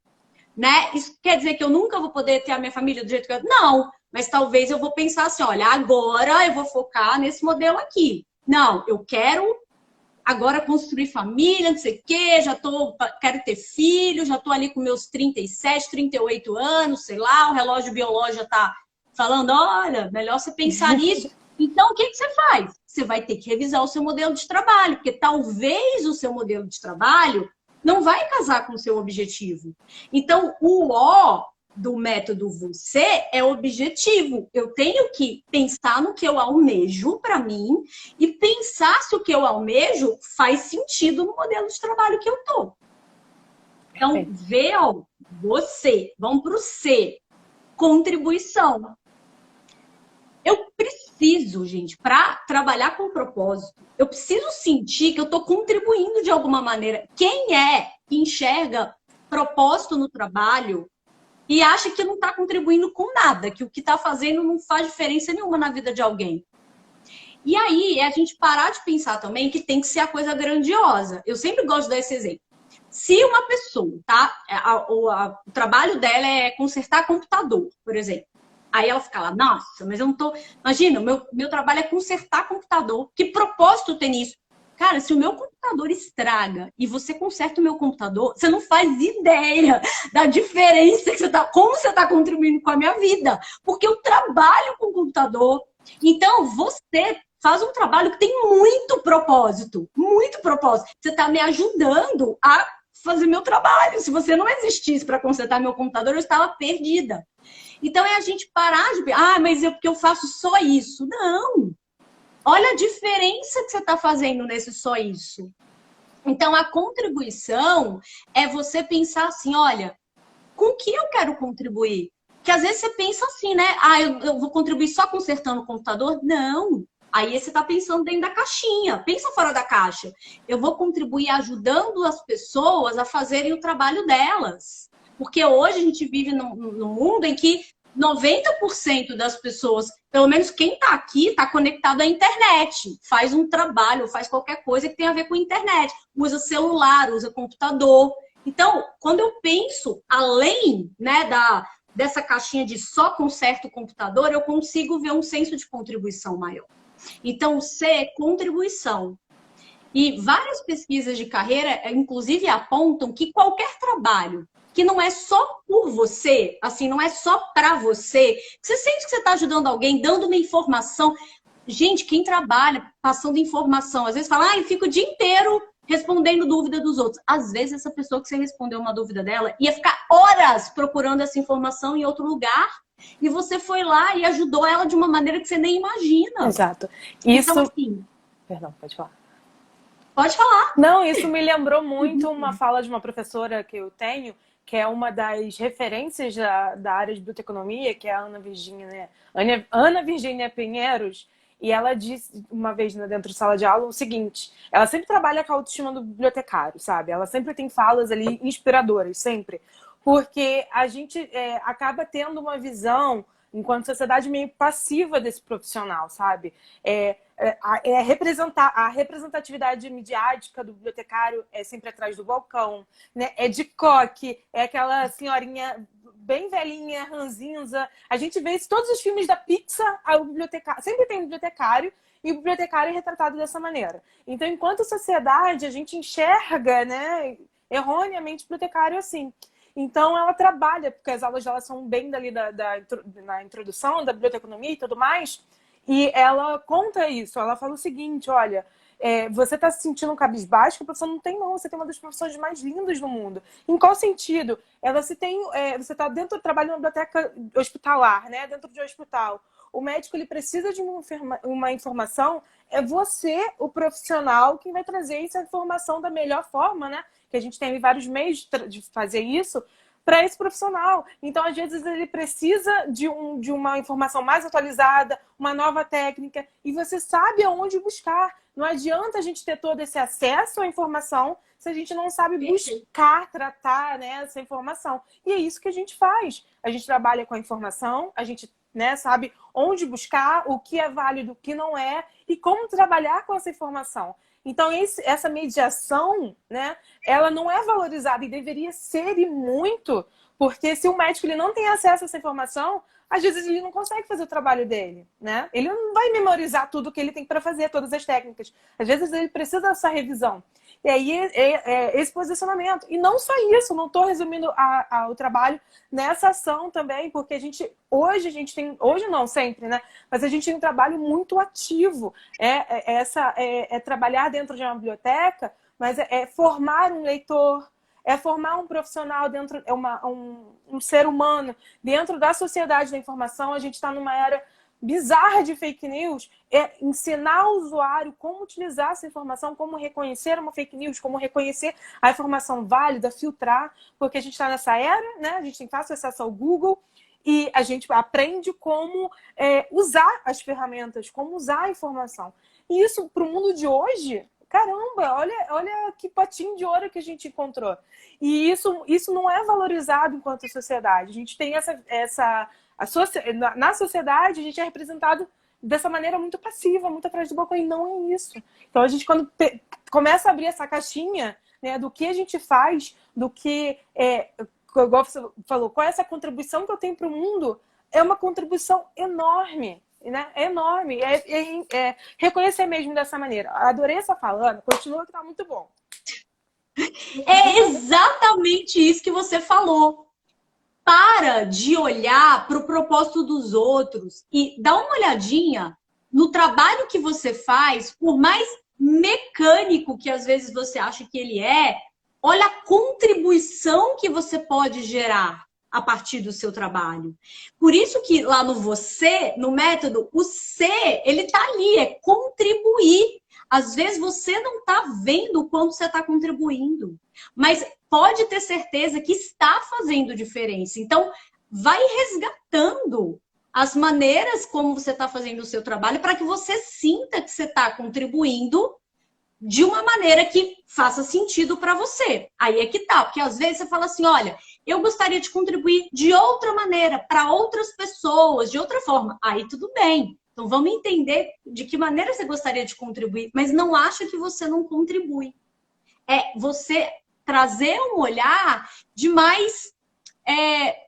Né? Isso quer dizer que eu nunca vou poder ter a minha família do jeito que eu... Não, mas talvez eu vou pensar assim, olha, agora eu vou focar nesse modelo aqui. Não, eu quero agora construir família, não sei o quê, quero ter filho, já estou ali com meus 37, 38 anos, sei lá, o relógio biológico já está falando, olha, melhor você pensar nisso. Então, o que você faz? Você vai ter que revisar o seu modelo de trabalho, porque talvez o seu modelo de trabalho não vai casar com o seu objetivo. Então, o O do método você é objetivo. Eu tenho que pensar no que eu almejo para mim e pensar se o que eu almejo faz sentido no modelo de trabalho que eu tô. Então, V, ó, você. Vamos para o C. Contribuição. Eu preciso, gente, para trabalhar com propósito, eu preciso sentir que eu estou contribuindo de alguma maneira. Quem é que enxerga propósito no trabalho e acha que não está contribuindo com nada, que o que está fazendo não faz diferença nenhuma na vida de alguém? E aí é a gente parar de pensar também que tem que ser a coisa grandiosa. Eu sempre gosto de dar esse exemplo. Se uma pessoa, tá? O trabalho dela é consertar computador, por exemplo. Aí ela fica lá, nossa, mas eu não tô... Imagina, meu trabalho é consertar computador. Que propósito tem nisso? Cara, se o meu computador estraga e você conserta o meu computador, você não faz ideia da diferença que você tá, como você está contribuindo com a minha vida. Porque eu trabalho com computador. Então, você faz um trabalho que tem muito propósito. Muito propósito. Você está me ajudando a fazer meu trabalho. Se você não existisse para consertar meu computador, eu estava perdida. Então, é a gente parar de... mas porque eu faço só isso. Não! Olha a diferença que você está fazendo nesse só isso. Então, a contribuição é você pensar assim, olha, com que eu quero contribuir? Porque às vezes você pensa assim, né? Eu vou contribuir só consertando o computador? Não. Aí você está pensando dentro da caixinha. Pensa fora da caixa. Eu vou contribuir ajudando as pessoas a fazerem o trabalho delas. Porque hoje a gente vive num mundo em que 90% das pessoas, pelo menos quem está aqui, está conectado à internet. Faz um trabalho, faz qualquer coisa que tenha a ver com a internet. Usa celular, usa computador. Então, quando eu penso além, né, dessa caixinha de só conserto o computador, eu consigo ver um senso de contribuição maior. Então, C é contribuição. E várias pesquisas de carreira, inclusive, apontam que qualquer trabalho que não é só por você, assim, não é só para você, que você sente que você está ajudando alguém, dando uma informação. Gente, quem trabalha passando informação, às vezes fala, eu fico o dia inteiro respondendo dúvida dos outros. Às vezes, essa pessoa que você respondeu uma dúvida dela ia ficar horas procurando essa informação em outro lugar e você foi lá e ajudou ela de uma maneira que você nem imagina. Exato. Isso... Então, assim... Perdão, pode falar. Pode falar. Não, isso me lembrou muito uma fala de uma professora que eu tenho, que é uma das referências da área de biblioteconomia, que é a Ana Virgínia Pinheiros, e ela disse uma vez dentro da sala de aula o seguinte, ela sempre trabalha com a autoestima do bibliotecário, sabe? Ela sempre tem falas ali inspiradoras, sempre. Porque a gente acaba tendo uma visão, enquanto sociedade, meio passiva desse profissional, sabe? A representatividade midiática do bibliotecário é sempre atrás do balcão, né? É de coque, é aquela senhorinha bem velhinha, ranzinza. A gente vê isso em todos os filmes da Pixar, o bibliotecário, sempre tem um bibliotecário, e o bibliotecário é retratado dessa maneira. Então, enquanto sociedade, a gente enxerga, né, erroneamente o bibliotecário assim. Então, ela trabalha, porque as aulas dela são bem dali na introdução, da biblioteconomia e tudo mais, e ela conta isso. Ela fala o seguinte, olha, você está se sentindo um cabisbaixo, que a professora não tem, não. Você tem uma das profissões mais lindas do mundo. Em qual sentido? Você está dentro, trabalha numa biblioteca hospitalar, né? Dentro de um hospital. O médico ele precisa de uma informação, é você, o profissional, quem vai trazer essa informação da melhor forma, né? Que a gente tem vários meios de fazer isso para esse profissional. Então, às vezes, ele precisa de uma informação mais atualizada, uma nova técnica, e você sabe aonde buscar. Não adianta a gente ter todo esse acesso à informação se a gente não sabe buscar, tratar, né, essa informação. E é isso que a gente faz. A gente trabalha com a informação, a gente, né, sabe onde buscar, o que é válido, o que não é, e como trabalhar com essa informação. Então, essa mediação, né, ela não é valorizada e deveria ser e muito, porque se o médico ele não tem acesso a essa informação, às vezes ele não consegue fazer o trabalho dele, né? Ele não vai memorizar tudo que ele tem para fazer, todas as técnicas. Às vezes ele precisa dessa revisão. E aí esse posicionamento. E não só isso, não estou resumindo o trabalho nessa ação também, porque hoje a gente tem, hoje não, sempre, né? Mas a gente tem um trabalho muito ativo. É trabalhar dentro de uma biblioteca, mas é formar um leitor, é formar um profissional dentro, um ser humano dentro da sociedade da informação. A gente está numa era bizarra de fake news, é ensinar o usuário como utilizar essa informação, como reconhecer uma fake news, como reconhecer a informação válida, filtrar, porque a gente está nessa era, né? A gente tem fácil acesso ao Google e a gente aprende como usar as ferramentas, como usar a informação. E isso, para o mundo de hoje, caramba, olha que potinho de ouro que a gente encontrou. E isso não é valorizado enquanto sociedade. A gente tem na sociedade, a gente é representado dessa maneira muito passiva, muito atrás do balcão, e não é isso. Então, a gente, quando começa a abrir essa caixinha, né, do que a gente faz, do que, igual você falou, qual é essa contribuição que eu tenho para o mundo, é uma contribuição enorme, né? É enorme. Reconhecer mesmo dessa maneira. Adorei essa falando, continua que tá muito bom. É exatamente isso que você falou. Para de olhar para o propósito dos outros e dá uma olhadinha no trabalho que você faz, por mais mecânico que às vezes você acha que ele é, olha a contribuição que você pode gerar a partir do seu trabalho. Por isso que lá no você, no método, o ser, ele tá ali, é contribuir. Às vezes você não está vendo o quanto você está contribuindo, mas pode ter certeza que está fazendo diferença. Então, vai resgatando as maneiras como você está fazendo o seu trabalho para que você sinta que você está contribuindo de uma maneira que faça sentido para você. Aí é que tá, porque às vezes você fala assim, olha, eu gostaria de contribuir de outra maneira, para outras pessoas, de outra forma. Aí tudo bem. Então, vamos entender de que maneira você gostaria de contribuir, mas não acha que você não contribui. É você trazer um olhar de mais,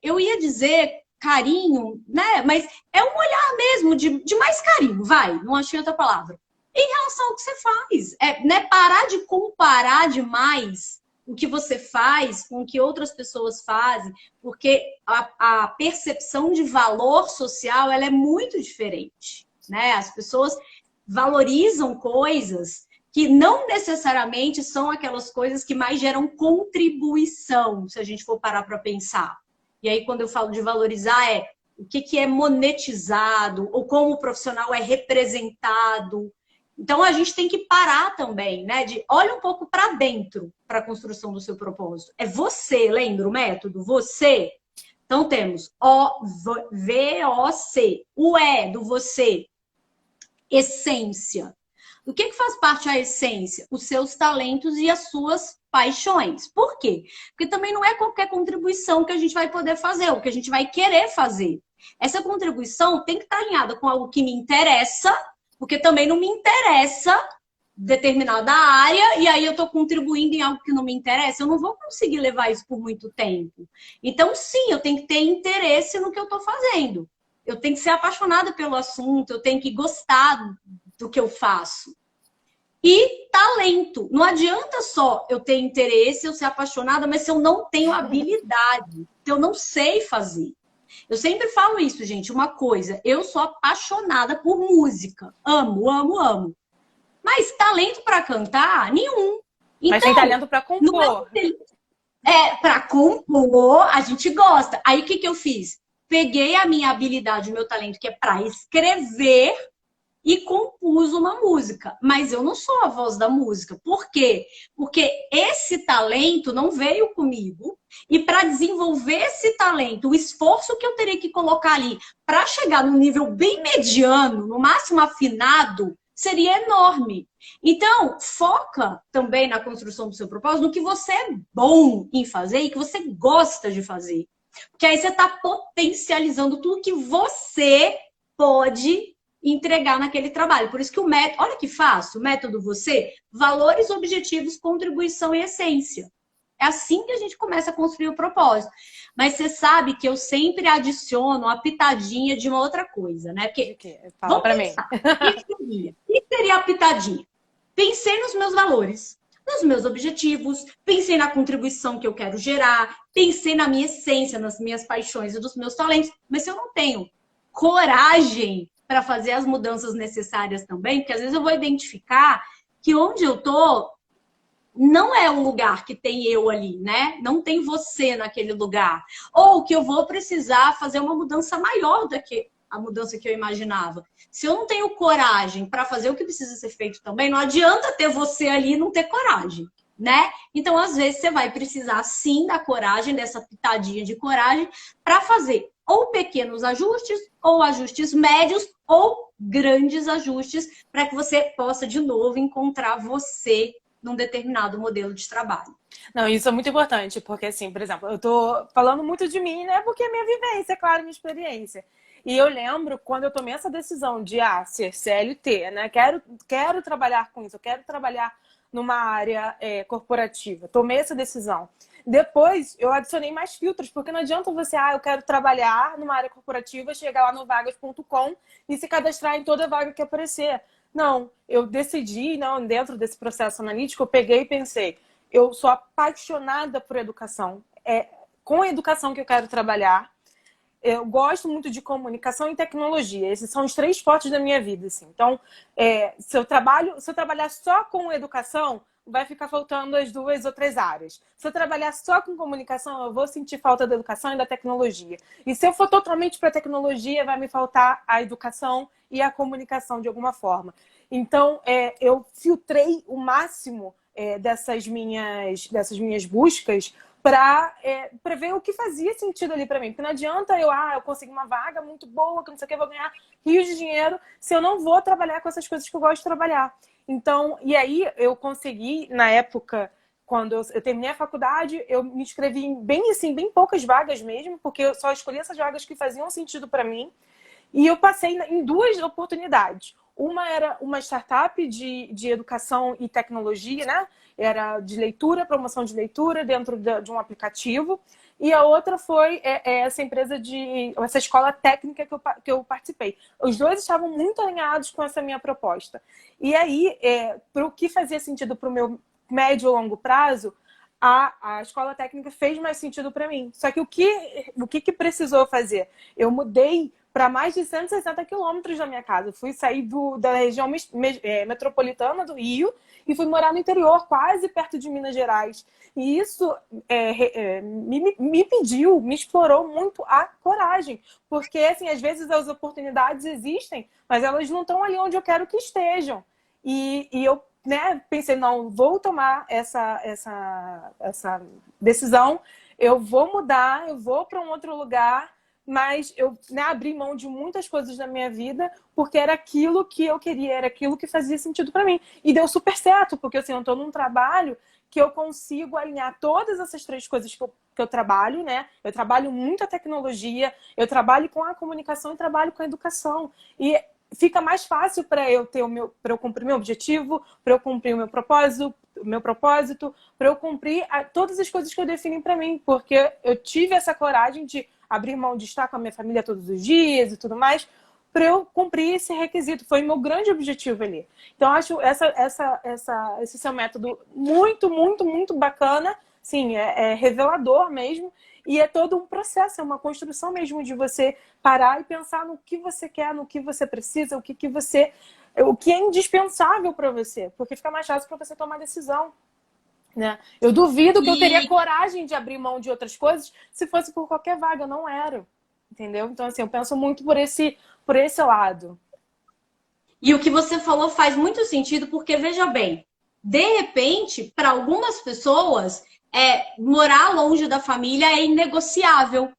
eu ia dizer carinho, né? Mas é um olhar mesmo de mais carinho, vai, não achei outra palavra. Em relação ao que você faz. Né? Parar de comparar demais o que você faz com o que outras pessoas fazem, porque a percepção de valor social ela é muito diferente, né? As pessoas valorizam coisas que não necessariamente são aquelas coisas que mais geram contribuição, se a gente for parar para pensar. E aí, quando eu falo de valorizar, o que é monetizado, ou como o profissional é representado. Então, a gente tem que parar também, né? Olha um pouco para dentro para a construção do seu propósito. É você, lembra o método? Você. Então, temos V-O-C. O E do você. Essência. Do que faz parte a essência? Os seus talentos e as suas paixões. Por quê? Porque também não é qualquer contribuição que a gente vai poder fazer, o que a gente vai querer fazer. Essa contribuição tem que estar alinhada com algo que me interessa, porque também não me interessa determinada área e aí eu estou contribuindo em algo que não me interessa, eu não vou conseguir levar isso por muito tempo. Então, sim, eu tenho que ter interesse no que eu estou fazendo. Eu tenho que ser apaixonada pelo assunto, eu tenho que gostar do que eu faço. e talento. Não adianta só eu ter interesse, eu ser apaixonada, mas se eu não tenho habilidade, se eu não sei fazer. Eu sempre falo isso, gente, uma coisa, eu sou apaixonada por música. Amo, amo, amo. Mas talento para cantar, nenhum. Mas tem Então, talento para não compor. para compor, a gente gosta. Aí o que que eu fiz? Peguei a minha habilidade, o meu talento, que é para escrever, e compus uma música. Mas eu não sou a voz da música. Por quê? Porque esse talento não veio comigo. E para desenvolver esse talento, o esforço que eu teria que colocar ali para chegar num nível bem mediano, no máximo afinado, seria enorme. Então, foca também na construção do seu propósito, no que você é bom em fazer e que você gosta de fazer. Porque aí você está potencializando tudo que você pode entregar naquele trabalho. Por isso que o método, olha que fácil, o método você, valores, objetivos, contribuição e essência. É assim que a gente começa a construir o propósito. Mas você sabe que eu sempre adiciono uma pitadinha de uma outra coisa, né? Porque, Fala vamos para mim. pensar, o que seria a pitadinha? Pensei nos meus valores, nos meus objetivos, pensei na contribuição que eu quero gerar, pensei na minha essência, nas minhas paixões e dos meus talentos. Mas se eu não tenho coragem para fazer as mudanças necessárias também, porque às vezes eu vou identificar que onde eu tô não é um lugar que tem eu ali, né? Não tem você naquele lugar. Ou que eu vou precisar fazer uma mudança maior do que a mudança que eu imaginava. Se eu não tenho coragem para fazer o que precisa ser feito também, não adianta ter você ali e não ter coragem, né? Então, às vezes, você vai precisar sim da coragem, dessa pitadinha de coragem, para fazer ou pequenos ajustes, ou ajustes médios, ou grandes ajustes, para que você possa, de novo, encontrar você num determinado modelo de trabalho. Não, isso é muito importante, porque assim, por exemplo, eu tô falando muito de mim, né? Porque é minha vivência, é claro, minha experiência. E eu lembro quando eu tomei essa decisão de ser CLT, né? Quero trabalhar com isso, eu quero trabalhar numa área corporativa. Tomei essa decisão. Depois eu adicionei mais filtros, porque não adianta você, eu quero trabalhar numa área corporativa, chegar lá no vagas.com e se cadastrar em toda vaga que aparecer. Não, eu decidi, não, dentro desse processo analítico, eu peguei e pensei, eu sou apaixonada por educação. É com a educação que eu quero trabalhar. Eu gosto muito de comunicação e tecnologia. Esses são os 3 fortes da minha vida. Assim. Então, se eu trabalhar só com educação, vai ficar faltando as 2 outras áreas. Se eu trabalhar só com comunicação, eu vou sentir falta da educação e da tecnologia. E se eu for totalmente para a tecnologia, vai me faltar a educação e a comunicação de alguma forma. Então, eu filtrei o máximo dessas minhas buscas para ver o que fazia sentido ali para mim. Porque não adianta eu conseguir uma vaga muito boa, que não sei o que, eu vou ganhar rios de dinheiro, se eu não vou trabalhar com essas coisas que eu gosto de trabalhar. Então, e aí eu consegui, na época, quando eu terminei a faculdade, eu me inscrevi em bem poucas vagas mesmo, porque eu só escolhi essas vagas que faziam sentido para mim. E eu passei em 2 oportunidades. Uma era uma startup de educação e tecnologia, né? Era de leitura, promoção de leitura dentro de um aplicativo. E a outra foi essa empresa essa escola técnica que eu participei. Os 2 estavam muito alinhados com essa minha proposta. E aí, para o que fazia sentido para o meu médio e longo prazo, a escola técnica fez mais sentido para mim. Só que o que precisou fazer? Eu mudei para mais de 160 quilômetros da minha casa. Eu fui sair da região metropolitana do Rio e fui morar no interior, quase perto de Minas Gerais. E isso me explorou muito a coragem. Porque, assim, às vezes as oportunidades existem, mas elas não estão ali onde eu quero que estejam. E eu pensei, não, vou tomar essa decisão, eu vou mudar, eu vou para um outro lugar, mas eu abri mão de muitas coisas da minha vida porque era aquilo que eu queria, era aquilo que fazia sentido para mim. E deu super certo, porque assim, eu estou num trabalho que eu consigo alinhar todas essas 3 coisas que eu trabalho, né? Eu trabalho muito a tecnologia, eu trabalho com a comunicação e trabalho com a educação. E fica mais fácil para eu cumprir meu objetivo, para eu cumprir o meu propósito, para eu cumprir todas as coisas que eu defini para mim, porque eu tive essa coragem de abrir mão de estar com a minha família todos os dias e tudo mais, para eu cumprir esse requisito. Foi o meu grande objetivo ali. Então, eu acho esse seu método muito, muito, muito bacana. Sim, é revelador mesmo. E é todo um processo, é uma construção mesmo de você parar e pensar no que você quer, no que você precisa, o que é indispensável para você. Porque fica mais fácil para você tomar decisão. Né? Eu duvido que eu teria coragem de abrir mão de outras coisas se fosse por qualquer vaga. Eu não era. Entendeu? Então, assim, eu penso muito por esse lado. E o que você falou faz muito sentido, porque, veja bem, de repente, para algumas pessoas, morar longe da família é inegociável.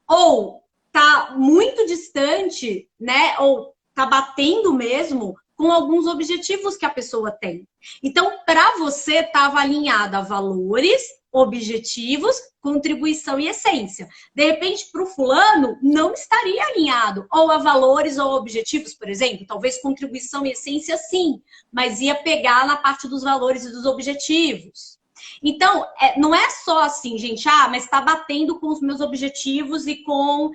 Ou tá muito distante, né? Ou tá batendo mesmo com alguns objetivos que a pessoa tem. Então, para você, estava alinhada a valores, objetivos, contribuição e essência. De repente, para o fulano, não estaria alinhado ou a valores ou objetivos, por exemplo. Talvez contribuição e essência, sim, mas ia pegar na parte dos valores e dos objetivos. Então, não é só assim, gente, mas está batendo com os meus objetivos e com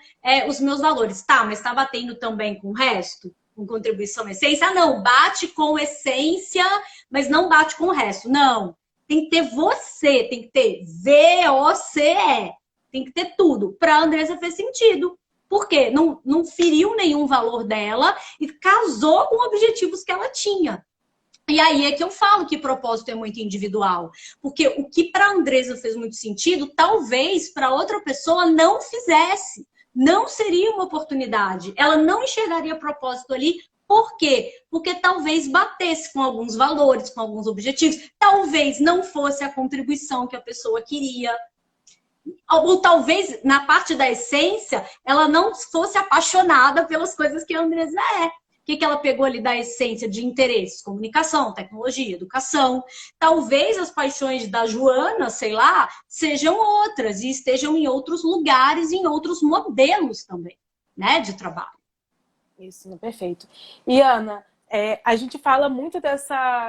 os meus valores. Tá, mas está batendo também com o resto? Com contribuição e essência? Não, bate com essência, mas não bate com o resto. Não, tem que ter você, tem que ter VOCE, tem que ter tudo. Para a Andressa fez sentido. Por quê? Não feriu nenhum valor dela e casou com objetivos que ela tinha. E aí é que eu falo que propósito é muito individual. Porque o que para a Andressa fez muito sentido, talvez para outra pessoa não fizesse. Não seria uma oportunidade. Ela não enxergaria propósito ali. Por quê? Porque talvez batesse com alguns valores, com alguns objetivos. Talvez não fosse a contribuição que a pessoa queria. Ou talvez, na parte da essência, ela não fosse apaixonada pelas coisas que a Andressa é. O que ela pegou ali da essência de interesses? Comunicação, tecnologia, educação. Talvez as paixões da Joana, sei lá, sejam outras e estejam em outros lugares, em outros modelos também, né, de trabalho. Isso, perfeito. E, Ana, a gente fala muito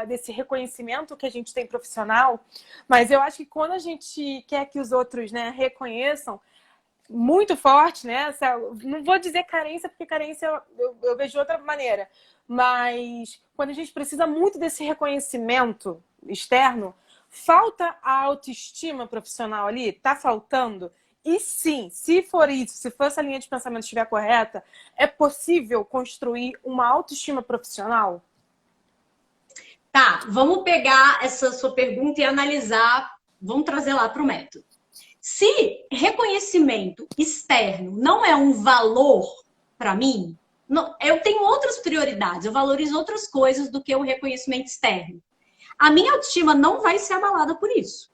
desse reconhecimento que a gente tem profissional, mas eu acho que quando a gente quer que os outros, né, reconheçam, muito forte, né? Não vou dizer carência, porque carência eu vejo de outra maneira. Mas quando a gente precisa muito desse reconhecimento externo, falta a autoestima profissional ali? Tá faltando? E sim, se for isso, se for essa linha de pensamento estiver correta, é possível construir uma autoestima profissional? Tá, vamos pegar essa sua pergunta e analisar, vamos trazer lá para o método. Se reconhecimento externo não é um valor para mim, eu tenho outras prioridades, eu valorizo outras coisas do que o reconhecimento externo. A minha autoestima não vai ser abalada por isso.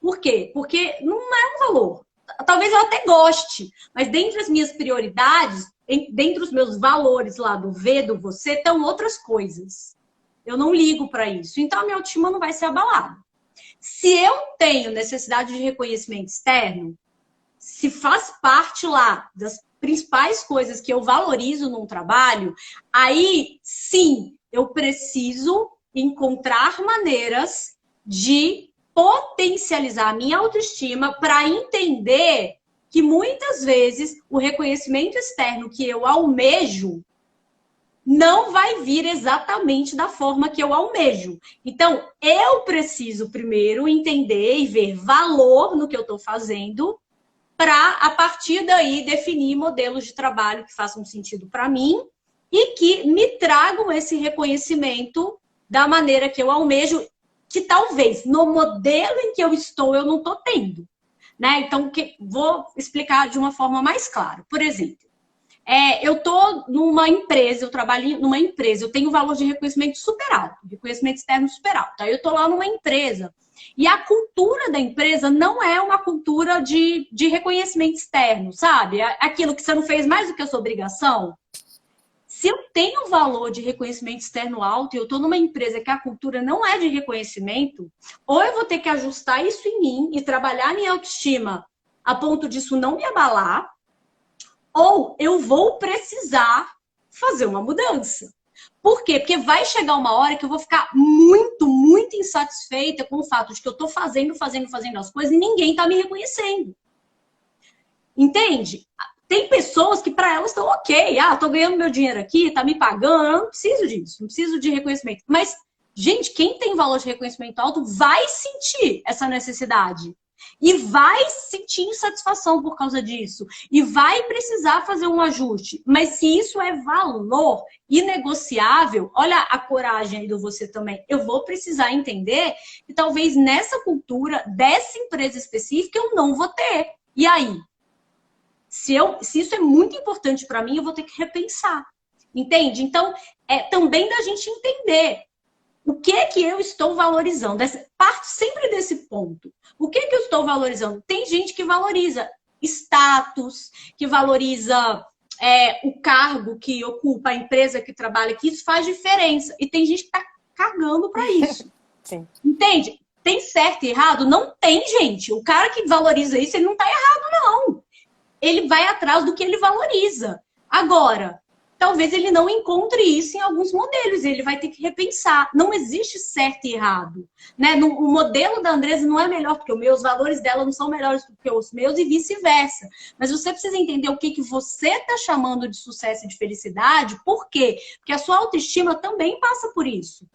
Por quê? Porque não é um valor. Talvez eu até goste, mas dentre as minhas prioridades, dentre os meus valores lá do V, do você, estão outras coisas. Eu não ligo para isso. Então a minha autoestima não vai ser abalada. Se eu tenho necessidade de reconhecimento externo, se faz parte lá das principais coisas que eu valorizo num trabalho, aí sim eu preciso encontrar maneiras de potencializar a minha autoestima para entender que muitas vezes o reconhecimento externo que eu almejo não vai vir exatamente da forma que eu almejo. Então, eu preciso primeiro entender e ver valor no que eu estou fazendo para, a partir daí, definir modelos de trabalho que façam sentido para mim e que me tragam esse reconhecimento da maneira que eu almejo, que talvez no modelo em que eu estou eu não estou tendo. Né? Então, vou explicar de uma forma mais clara. Por exemplo, eu estou numa empresa, eu trabalho numa empresa, eu tenho um valor de reconhecimento super alto, reconhecimento externo super alto. Aí eu estou lá numa empresa e a cultura da empresa não é uma cultura de reconhecimento externo, sabe? Aquilo que você não fez mais do que a sua obrigação. Se eu tenho um valor de reconhecimento externo alto e eu estou numa empresa que a cultura não é de reconhecimento, ou eu vou ter que ajustar isso em mim e trabalhar a minha autoestima a ponto disso não me abalar, ou eu vou precisar fazer uma mudança. Por quê? Porque vai chegar uma hora que eu vou ficar muito, muito insatisfeita com o fato de que eu estou fazendo as coisas e ninguém está me reconhecendo. Entende? Tem pessoas que para elas estão ok. Ah, tô ganhando meu dinheiro aqui, tá me pagando, eu não preciso disso, não preciso de reconhecimento. Mas, gente, quem tem valor de reconhecimento alto vai sentir essa necessidade. E vai sentir insatisfação por causa disso. E vai precisar fazer um ajuste. Mas se isso é valor inegociável, olha a coragem aí do você também. Eu vou precisar entender que talvez nessa cultura, dessa empresa específica, eu não vou ter. E aí? Se isso é muito importante para mim, eu vou ter que repensar. Entende? Então, é também da gente entender o que é que eu estou valorizando. Parte sempre desse ponto. O que é que eu estou valorizando? Tem gente que valoriza status, que valoriza o cargo que ocupa, a empresa que trabalha, que isso faz diferença. E tem gente que está cagando para isso. Sim. Entende? Tem certo e errado? Não tem, gente. O cara que valoriza isso, ele não está errado, não. Ele vai atrás do que ele valoriza. Agora, talvez ele não encontre isso em alguns modelos. Ele vai ter que repensar. Não existe certo e errado. Né? O modelo da Andresa não é melhor do que o meu. Os valores dela não são melhores do que os meus e vice-versa. Mas você precisa entender o que você está chamando de sucesso e de felicidade. Por quê? Porque a sua autoestima também passa por isso.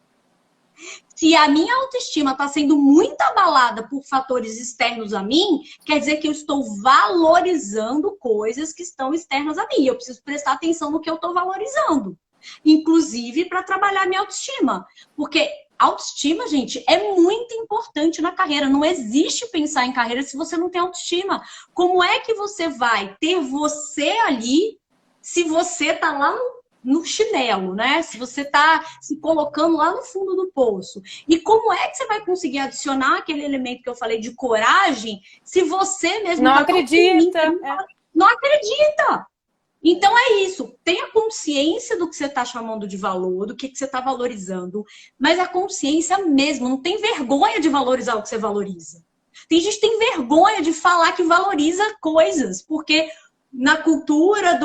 Se a minha autoestima está sendo muito abalada por fatores externos a mim, quer dizer que eu estou valorizando coisas que estão externas a mim. Eu preciso prestar atenção no que eu estou valorizando. Inclusive para trabalhar minha autoestima. Porque autoestima, gente, é muito importante na carreira. Não existe pensar em carreira se você não tem autoestima. Como é que você vai ter você ali se você está lá no chinelo, né? Se você está se colocando lá no fundo do poço. E como é que você vai conseguir adicionar aquele elemento que eu falei de coragem se você mesmo não acredita? Não acredita! Então é isso. Tenha consciência do que você está chamando de valor, do que você está valorizando, mas a consciência mesmo. Não tem vergonha de valorizar o que você valoriza. Tem gente que tem vergonha de falar que valoriza coisas, porque na cultura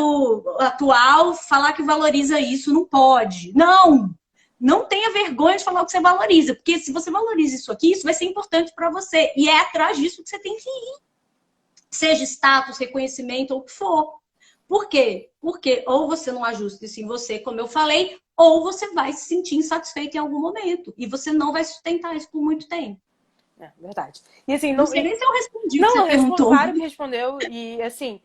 atual, falar que valoriza isso não pode. Não tenha vergonha de falar o que você valoriza, porque se você valoriza isso aqui, isso vai ser importante para você. E é atrás disso que você tem que ir. Seja status, reconhecimento ou o que for. Por quê? Porque ou você não ajusta isso em você, como eu falei, ou você vai se sentir insatisfeito em algum momento. E você não vai sustentar isso por muito tempo. É verdade. E assim, não sei nem se eu respondi não, o que você perguntou. Claro que respondeu. E assim,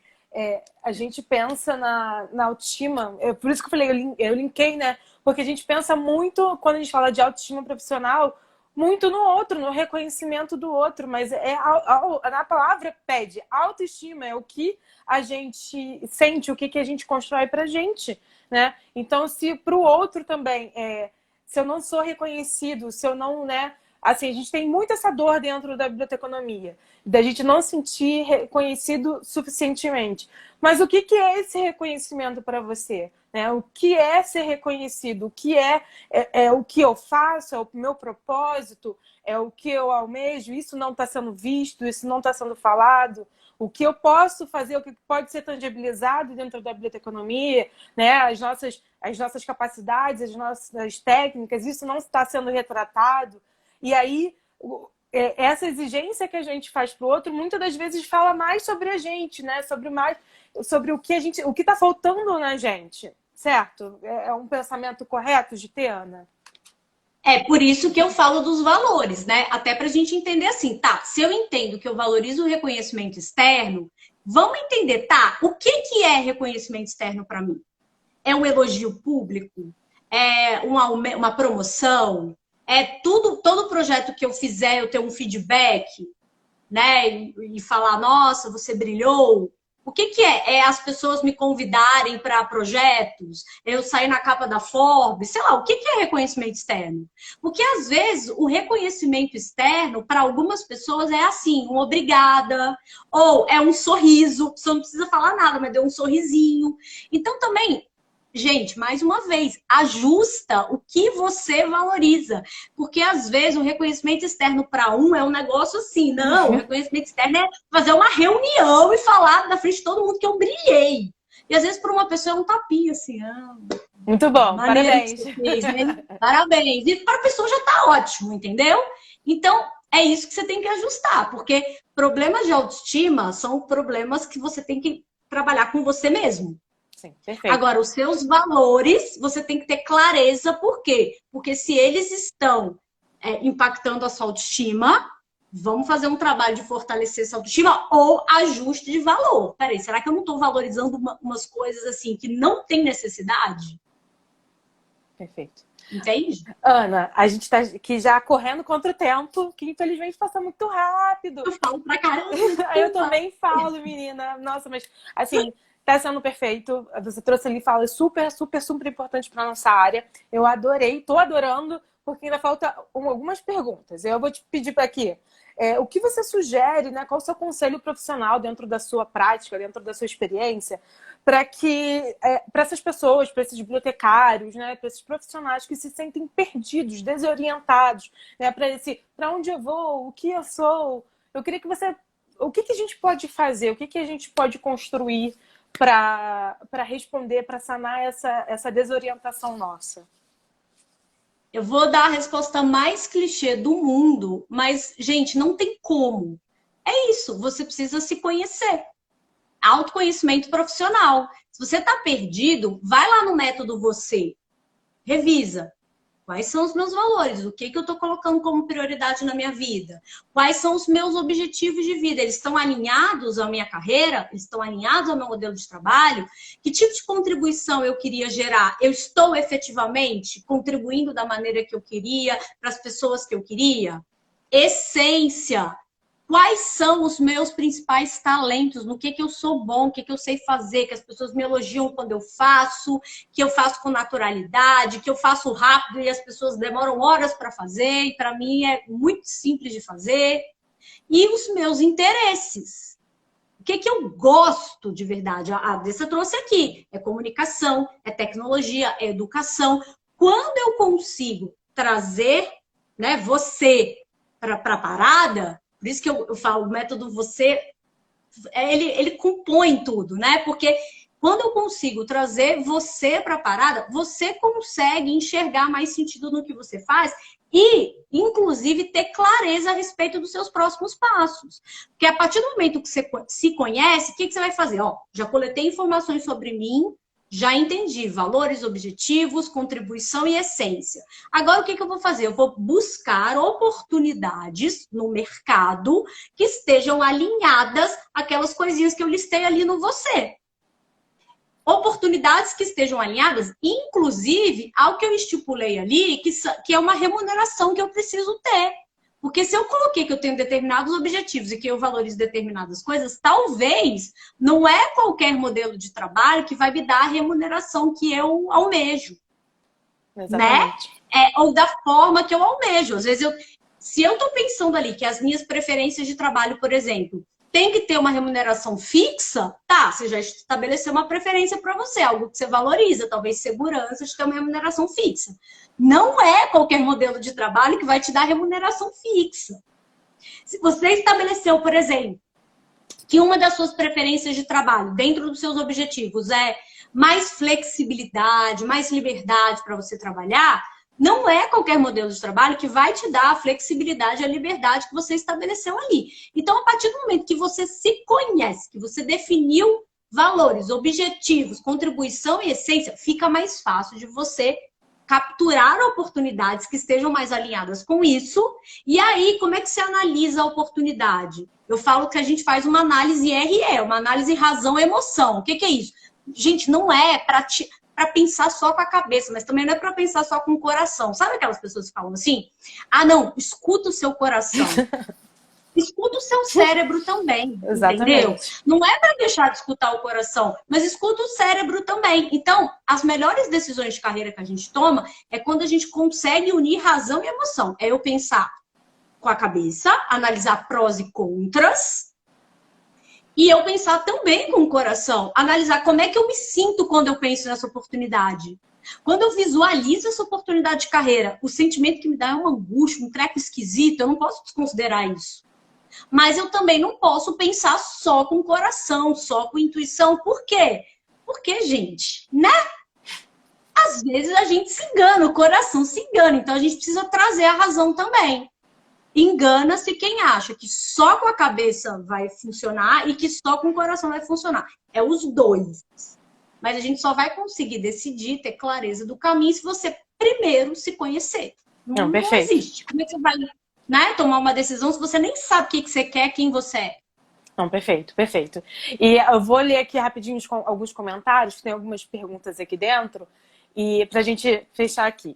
a gente pensa na autoestima, por isso que eu falei, eu linkei, né? Porque a gente pensa muito, quando a gente fala de autoestima profissional, muito no outro, no reconhecimento do outro, mas na palavra pede autoestima, é o que a gente sente, o que a gente constrói pra gente, né? Então, se pro outro também, se eu não sou reconhecido, se eu não, né? Assim, a gente tem muito essa dor dentro da biblioteconomia, da gente não sentir reconhecido suficientemente. Mas o que é esse reconhecimento para você? Né? O que é ser reconhecido? O que é o que eu faço? É o meu propósito? É o que eu almejo? Isso não está sendo visto? Isso não está sendo falado? O que eu posso fazer? O que pode ser tangibilizado dentro da biblioteconomia? Né? As nossas capacidades, as nossas técnicas, isso não está sendo retratado. E aí, essa exigência que a gente faz para o outro, muitas das vezes fala mais sobre a gente, né? Sobre o que está faltando na gente, certo? É um pensamento correto de ter, Ana? É por isso que eu falo dos valores, né? Até para a gente entender assim, tá? Se eu entendo que eu valorizo o reconhecimento externo, vamos entender, tá? O que é reconhecimento externo para mim? É um elogio público? É uma promoção? É todo projeto que eu fizer, eu ter um feedback, né? E falar, nossa, você brilhou. O que é? É as pessoas me convidarem para projetos, eu sair na capa da Forbes, sei lá, o que é reconhecimento externo? Porque às vezes o reconhecimento externo, para algumas pessoas, é assim, um obrigada, ou é um sorriso, você não precisa falar nada, mas deu um sorrisinho. Então também, gente, mais uma vez, ajusta o que você valoriza. Porque, às vezes, o reconhecimento externo para um é um negócio assim. Não, o reconhecimento externo é fazer uma reunião e falar na frente de todo mundo que eu brilhei. E, às vezes, para uma pessoa é um tapinha, assim. Muito bom, parabéns. Fez, né? Parabéns. E para a pessoa já está ótimo, entendeu? Então, é isso que você tem que ajustar. Porque problemas de autoestima são problemas que você tem que trabalhar com você mesmo. Sim, perfeito. Agora, os seus valores, você tem que ter clareza. Por quê? Porque se eles estão impactando a sua autoestima, vamos fazer um trabalho de fortalecer essa autoestima ou ajuste de valor. Peraí, será que eu não estou valorizando umas coisas assim que não tem necessidade? Perfeito. Entende? Ana, a gente está aqui já correndo contra o tempo, que infelizmente passa muito rápido. Eu falo pra caramba. Eu também falo, menina. Nossa, mas assim, tá sendo perfeito. Você trouxe ali falas super, super, super importantes para nossa área. Eu adorei, tô adorando, porque ainda falta algumas perguntas. Eu vou te pedir para aqui. O que você sugere, né? Qual o seu conselho profissional dentro da sua prática, dentro da sua experiência, para que para essas pessoas, para esses bibliotecários, né, para esses profissionais que se sentem perdidos, desorientados, né, para onde eu vou, o que eu sou? Eu queria que você, o que a gente pode fazer, o que a gente pode construir para responder, para sanar essa desorientação nossa? Eu vou dar a resposta mais clichê do mundo, mas, gente, não tem como. É isso, você precisa se conhecer. Autoconhecimento profissional. Se você está perdido, vai lá no método você. Revisa. Quais são os meus valores? O que eu estou colocando como prioridade na minha vida? Quais são os meus objetivos de vida? Eles estão alinhados à minha carreira? Eles estão alinhados ao meu modelo de trabalho? Que tipo de contribuição eu queria gerar? Eu estou efetivamente contribuindo da maneira que eu queria, para as pessoas que eu queria? Essência. Quais são os meus principais talentos? No que eu sou bom, o que eu sei fazer, que as pessoas me elogiam quando eu faço, que eu faço com naturalidade, que eu faço rápido e as pessoas demoram horas para fazer, e para mim é muito simples de fazer. E os meus interesses. O que eu gosto de verdade? A Dessa trouxe aqui. É comunicação, é tecnologia, é educação. Quando eu consigo trazer, né, você para a parada, por isso que eu falo, o método você, ele compõe tudo, né? Porque quando eu consigo trazer você para a parada, você consegue enxergar mais sentido no que você faz e, inclusive, ter clareza a respeito dos seus próximos passos. Porque a partir do momento que você se conhece, o que você vai fazer? Ó, já coletei informações sobre mim, já entendi valores, objetivos, contribuição e essência. Agora, o que eu vou fazer? Eu vou buscar oportunidades no mercado que estejam alinhadas àquelas coisinhas que eu listei ali no você. Oportunidades que estejam alinhadas, inclusive, ao que eu estipulei ali, que é uma remuneração que eu preciso ter. Porque se eu coloquei que eu tenho determinados objetivos e que eu valorizo determinadas coisas, talvez não é qualquer modelo de trabalho que vai me dar a remuneração que eu almejo. Exatamente. Né? Ou da forma que eu almejo. Às vezes, se eu estou pensando ali que as minhas preferências de trabalho, por exemplo, tem que ter uma remuneração fixa, tá, você já estabeleceu uma preferência para você, algo que você valoriza, talvez segurança de ter uma remuneração fixa. Não é qualquer modelo de trabalho que vai te dar remuneração fixa. Se você estabeleceu, por exemplo, que uma das suas preferências de trabalho, dentro dos seus objetivos, é mais flexibilidade, mais liberdade para você trabalhar, não é qualquer modelo de trabalho que vai te dar a flexibilidade e a liberdade que você estabeleceu ali. Então, a partir do momento que você se conhece, que você definiu valores, objetivos, contribuição e essência, fica mais fácil de você capturar oportunidades que estejam mais alinhadas com isso. E aí, como é que você analisa a oportunidade? Eu falo que a gente faz uma análise RE, uma análise razão-emoção. O que é isso? Gente, não é para pensar só com a cabeça, mas também não é para pensar só com o coração. Sabe aquelas pessoas que falam assim? Ah, não, escuta o seu coração. Escuta o seu cérebro também, Exatamente. entendeu? Não é para deixar de escutar o coração, mas escuta o cérebro também. Então, as melhores decisões de carreira que a gente toma é quando a gente consegue unir razão e emoção. É eu pensar com a cabeça, analisar prós e contras, e eu pensar também com o coração, analisar como é que eu me sinto quando eu penso nessa oportunidade. Quando eu visualizo essa oportunidade de carreira, o sentimento que me dá é uma angústia, um treco esquisito, eu não posso desconsiderar isso. Mas eu também não posso pensar só com o coração, só com intuição. Por quê? Porque, gente, né? Às vezes a gente se engana, o coração se engana. Então a gente precisa trazer a razão também. Engana-se quem acha que só com a cabeça vai funcionar e que só com o coração vai funcionar. É os dois. Mas a gente só vai conseguir decidir, ter clareza do caminho se você primeiro se conhecer. Não, Não perfeito. existe. Como é que você vai, né, tomar uma decisão se você nem sabe o que você quer, quem você é? Não, perfeito, perfeito. E eu vou ler aqui rapidinho alguns comentários, tem algumas perguntas aqui dentro, e pra gente fechar aqui.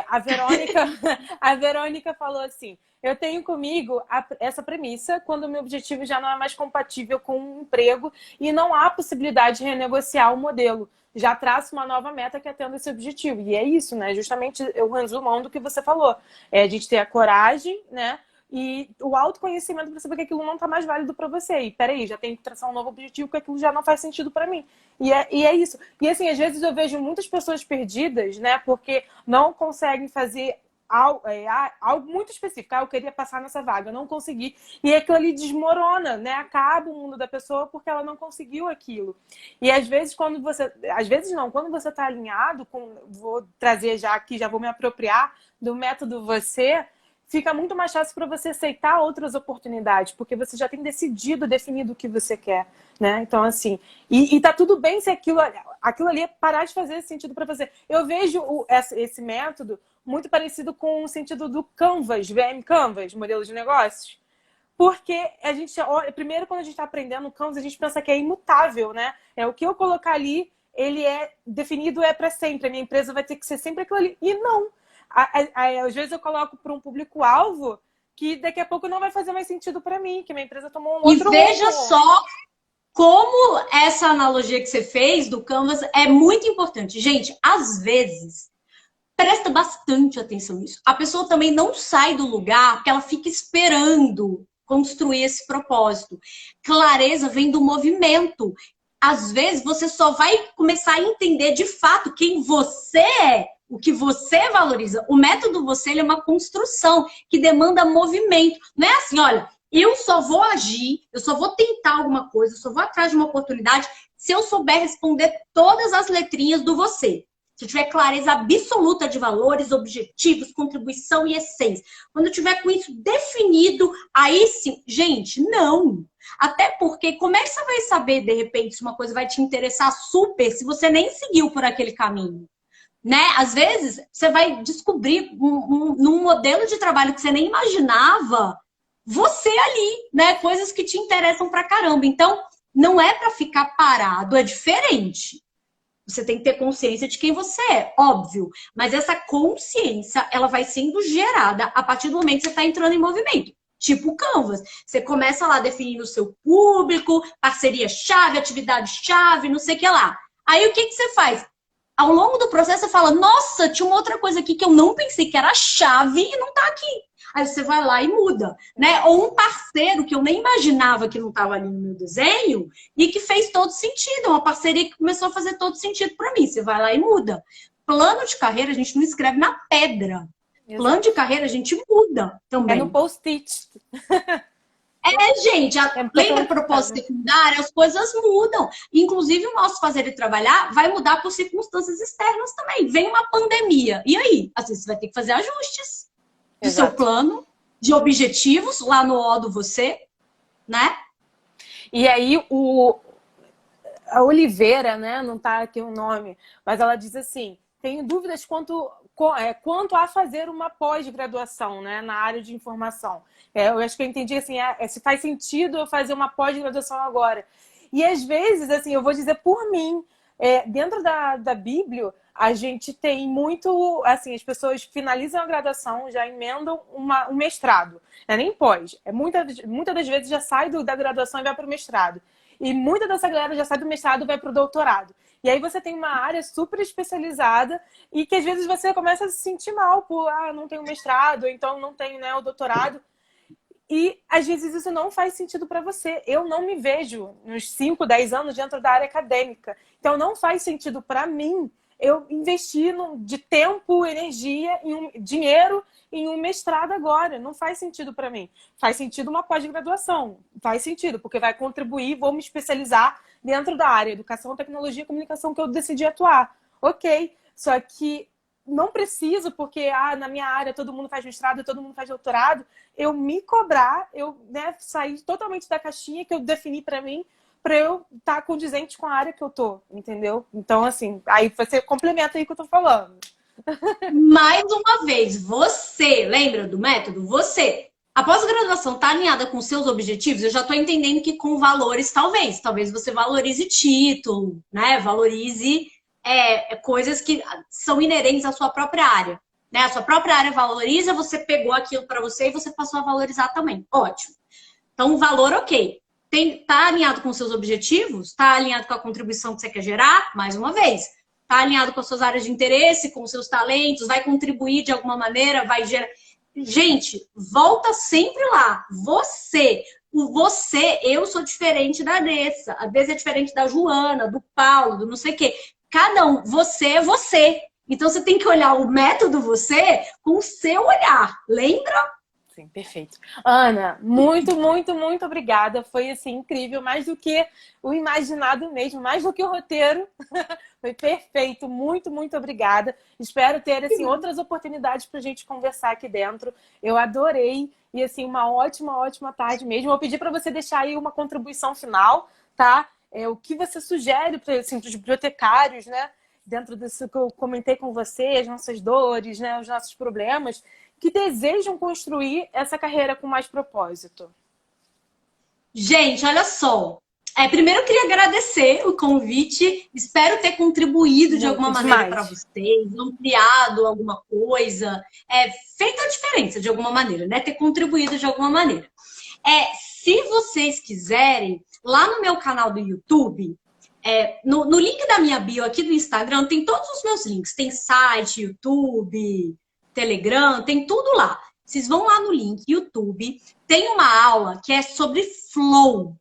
A Verônica, a Verônica falou assim: eu tenho comigo essa premissa quando o meu objetivo já não é mais compatível com um emprego e não há possibilidade de renegociar o modelo. Já traço uma nova meta que atenda esse objetivo. E é isso, né? Justamente o resumão do que você falou. É a gente ter a coragem, né? E o autoconhecimento para saber que aquilo não está mais válido para você. E peraí, já tem que traçar um novo objetivo, porque aquilo já não faz sentido para mim. E é isso. E assim, às vezes eu vejo muitas pessoas perdidas, né? Porque não conseguem fazer algo muito específico. Eu queria passar nessa vaga, eu não consegui. E aquilo ali desmorona, né? Acaba o mundo da pessoa porque ela não conseguiu aquilo. E às vezes, quando você. Às vezes não, quando você está alinhado com. Vou trazer já aqui, já vou me apropriar do método você. Fica muito mais fácil para você aceitar outras oportunidades, porque você já tem decidido, definido o que você quer, né? Então, assim, e tá tudo bem se aquilo ali parar de fazer sentido para você. Eu vejo esse método muito parecido com o sentido do Canvas, VM Canvas, modelo de negócios. Porque a gente olha, primeiro, quando a gente está aprendendo o Canvas, a gente pensa que é imutável, né? É o que eu colocar ali, ele é definido, é para sempre. A minha empresa vai ter que ser sempre aquilo ali. E não. Às vezes eu coloco para um público-alvo que daqui a pouco não vai fazer mais sentido para mim, que minha empresa tomou um E outro veja rumo. só como essa analogia que você fez do Canvas é muito importante. Gente, às vezes, presta bastante atenção nisso. A pessoa também não sai do lugar porque ela fica esperando construir esse propósito. Clareza vem do movimento. Às vezes, você só vai começar a entender de fato quem você é, o que você valoriza. O método você ele é uma construção que demanda movimento. Não é assim, olha, eu só vou agir, eu só vou tentar alguma coisa, eu só vou atrás de uma oportunidade se eu souber responder todas as letrinhas do você. Se eu tiver clareza absoluta de valores, objetivos, contribuição e essência. Quando eu tiver com isso definido, aí sim, gente, não. Até porque como é que você vai saber, de repente, se uma coisa vai te interessar super se você nem seguiu por aquele caminho? Né? Às vezes, você vai descobrir num modelo de trabalho que você nem imaginava, você ali, né? Coisas que te interessam pra caramba. Então, não é para ficar parado, é diferente. Você tem que ter consciência de quem você é, óbvio. Mas essa consciência, ela vai sendo gerada a partir do momento que você está entrando em movimento. Tipo o Canvas. Você começa lá definindo o seu público, parceria-chave, atividade-chave, não sei o que lá. Aí o que, que você faz? Ao longo do processo você fala, nossa, tinha uma outra coisa aqui que eu não pensei que era chave e não tá aqui. Aí você vai lá e muda, né? Ou um parceiro que eu nem imaginava que não estava ali no meu desenho e que fez todo sentido. É uma parceria que começou a fazer todo sentido para mim. Você vai lá e muda. Plano de carreira a gente não escreve na pedra. Exato. Plano de carreira a gente muda também. É no post-it. Gente, lembra propósito secundário? As coisas mudam. Inclusive, o nosso fazer e trabalhar vai mudar por circunstâncias externas também. Vem uma pandemia. E aí? Às vezes você vai ter que fazer ajustes do seu plano, de objetivos, lá no O do você, né? E aí, a Oliveira, né? Não tá aqui o nome, mas ela diz assim: tenho dúvidas quanto a fazer uma pós-graduação, né, na área de informação. Eu acho que eu entendi assim, se faz sentido eu fazer uma pós-graduação agora. E às vezes, assim, eu vou dizer por mim, dentro da Bíblia, a gente tem muito, assim, as pessoas finalizam a graduação, já emendam um mestrado. Não é nem pós. Muitas das vezes já sai da graduação e vai para o mestrado. E muita dessa galera já sai do mestrado e vai para o doutorado. E aí você tem uma área super especializada e que às vezes você começa a se sentir mal por, não tenho mestrado, então não tenho, né, o doutorado. E às vezes isso não faz sentido para você. Eu não me vejo nos 5, 10 anos dentro da área acadêmica. Então não faz sentido para mim eu investir de tempo, energia, dinheiro em um mestrado agora. Não faz sentido para mim. Faz sentido uma pós-graduação. Faz sentido, porque vai contribuir, vou me especializar dentro da área educação, tecnologia e comunicação que eu decidi atuar. Ok. Só que não preciso, porque na minha área todo mundo faz mestrado, todo mundo faz doutorado, eu me cobrar, eu, né, sair totalmente da caixinha que eu defini para mim, para eu estar condizente com a área que eu tô, entendeu? Então, assim, aí você complementa aí o que eu tô falando. Mais uma vez, você, lembra do método? Você, a pós-graduação está alinhada com seus objetivos? Eu já estou entendendo que com valores, talvez você valorize título, né? Valorize coisas que são inerentes à sua própria área. Né? A sua própria área valoriza, você pegou aquilo para você e você passou a valorizar também. Ótimo. Então, o valor, ok. Tá alinhado com seus objetivos? Tá alinhado com a contribuição que você quer gerar? Mais uma vez. Tá alinhado com as suas áreas de interesse, com os seus talentos? Vai contribuir de alguma maneira? Vai gerar... Gente, volta sempre lá. Eu sou diferente da Andressa. A Andressa é diferente da Joana, do Paulo, do não sei o quê. Cada um, você é você. Então, você tem que olhar o método você com o seu olhar. Lembra? Sim, perfeito. Ana, muito, muito, muito obrigada. Foi, assim, incrível. Mais do que o imaginado mesmo. Mais do que o roteiro. Foi perfeito. Muito, muito obrigada. Espero ter, assim, outras oportunidades para a gente conversar aqui dentro. Eu adorei. E, assim, uma ótima, ótima tarde mesmo. Vou pedir para você deixar aí uma contribuição final, tá? O que você sugere para assim, os bibliotecários, né? Dentro disso que eu comentei com você, as nossas dores, né? Os nossos problemas, que desejam construir essa carreira com mais propósito. Gente, olha só. Primeiro eu queria agradecer o convite. Espero ter contribuído de alguma maneira para vocês, ampliado alguma coisa, feito a diferença de alguma maneira, né? Ter contribuído de alguma maneira. Se vocês quiserem, lá no meu canal do YouTube, no link da minha bio aqui do Instagram, tem todos os meus links. Tem site, YouTube, Telegram, tem tudo lá. Vocês vão lá no link YouTube, tem uma aula que é sobre flow.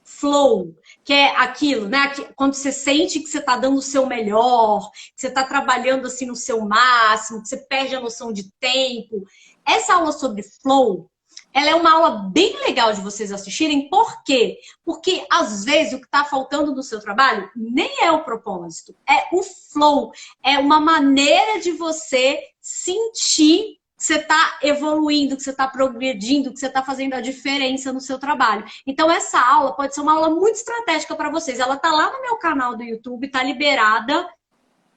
Flow, que é aquilo, né? Quando você sente que você está dando o seu melhor, que você está trabalhando assim no seu máximo, que você perde a noção de tempo. Essa aula sobre flow, ela é uma aula bem legal de vocês assistirem. Por quê? Porque, às vezes, o que está faltando no seu trabalho nem é o propósito, é o flow. É uma maneira de você sentir que você está evoluindo, que você está progredindo, que você está fazendo a diferença no seu trabalho. Então, essa aula pode ser uma aula muito estratégica para vocês. Ela está lá no meu canal do YouTube, está liberada.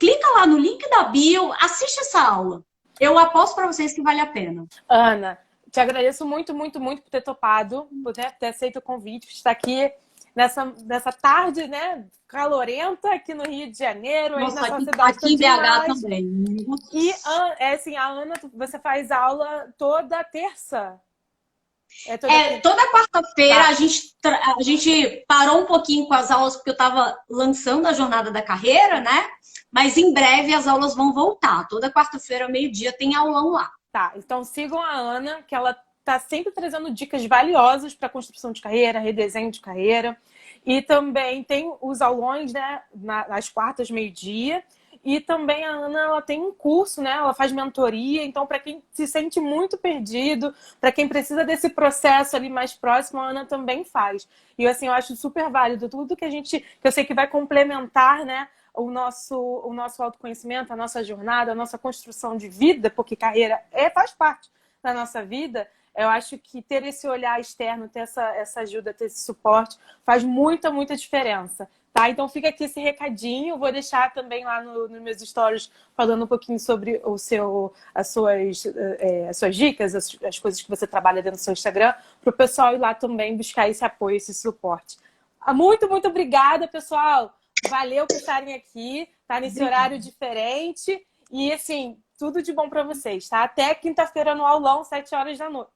Clica lá no link da bio, assiste essa aula. Eu aposto para vocês que vale a pena. Ana, te agradeço muito, muito, muito por ter topado, por ter aceito o convite, por estar aqui nessa tarde, né, calorenta aqui no Rio de Janeiro. Nossa, aí nessa cidade aqui em BH também. E, assim, a Ana, você faz aula toda terça? Toda quarta-feira a gente parou um pouquinho com as aulas porque eu estava lançando a jornada da carreira, né? Mas em breve as aulas vão voltar. Toda quarta-feira, meio-dia, tem aulão lá. Tá, então sigam a Ana, que ela tá sempre trazendo dicas valiosas para construção de carreira, redesenho de carreira. E também tem os aulões, né, nas quartas, meio-dia. E também a Ana, ela tem um curso, né? Ela faz mentoria. Então, para quem se sente muito perdido, para quem precisa desse processo ali mais próximo, a Ana também faz. E assim, eu acho super válido tudo que eu sei que vai complementar, né, o nosso autoconhecimento, a nossa jornada, a nossa construção de vida, porque carreira faz parte da nossa vida. Eu acho que ter esse olhar externo, ter essa ajuda, ter esse suporte, faz muita, muita diferença. Tá? Então fica aqui esse recadinho. Vou deixar também lá nos meus stories falando um pouquinho sobre as suas dicas, as coisas que você trabalha dentro do seu Instagram, para o pessoal ir lá também buscar esse apoio, esse suporte. Muito, muito obrigada, pessoal. Valeu por estarem aqui, tá? Nesse horário diferente. E, assim, tudo de bom para vocês, tá? Até quinta-feira no aulão, 7 horas da noite.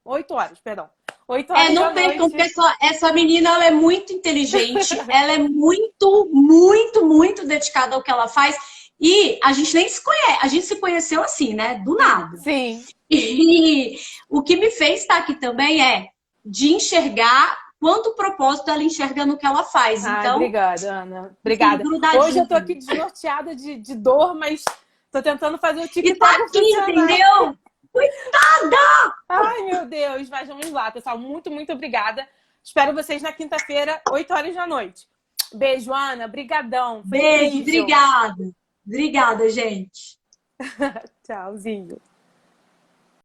8 horas, perdão. 8 horas não percam, pessoal. Essa menina, ela é muito inteligente. Ela é muito, muito, muito dedicada ao que ela faz. E a gente nem se conhece. A gente se conheceu assim, né? Do nada. Sim. E o que me fez estar aqui também é de enxergar quanto propósito ela enxerga no que ela faz. Então, obrigada, Ana. Obrigada. Hoje eu tô aqui desnorteada de dor, mas tô tentando fazer o TikTok e tá aqui, funcionar. Entendeu? Coitada! Ai, meu Deus. Mas vamos lá, pessoal. Muito, muito obrigada. Espero vocês na quinta-feira, 8 horas da noite. Beijo, Ana. Brigadão. Beijo, obrigada. Obrigada, gente. Tchauzinho.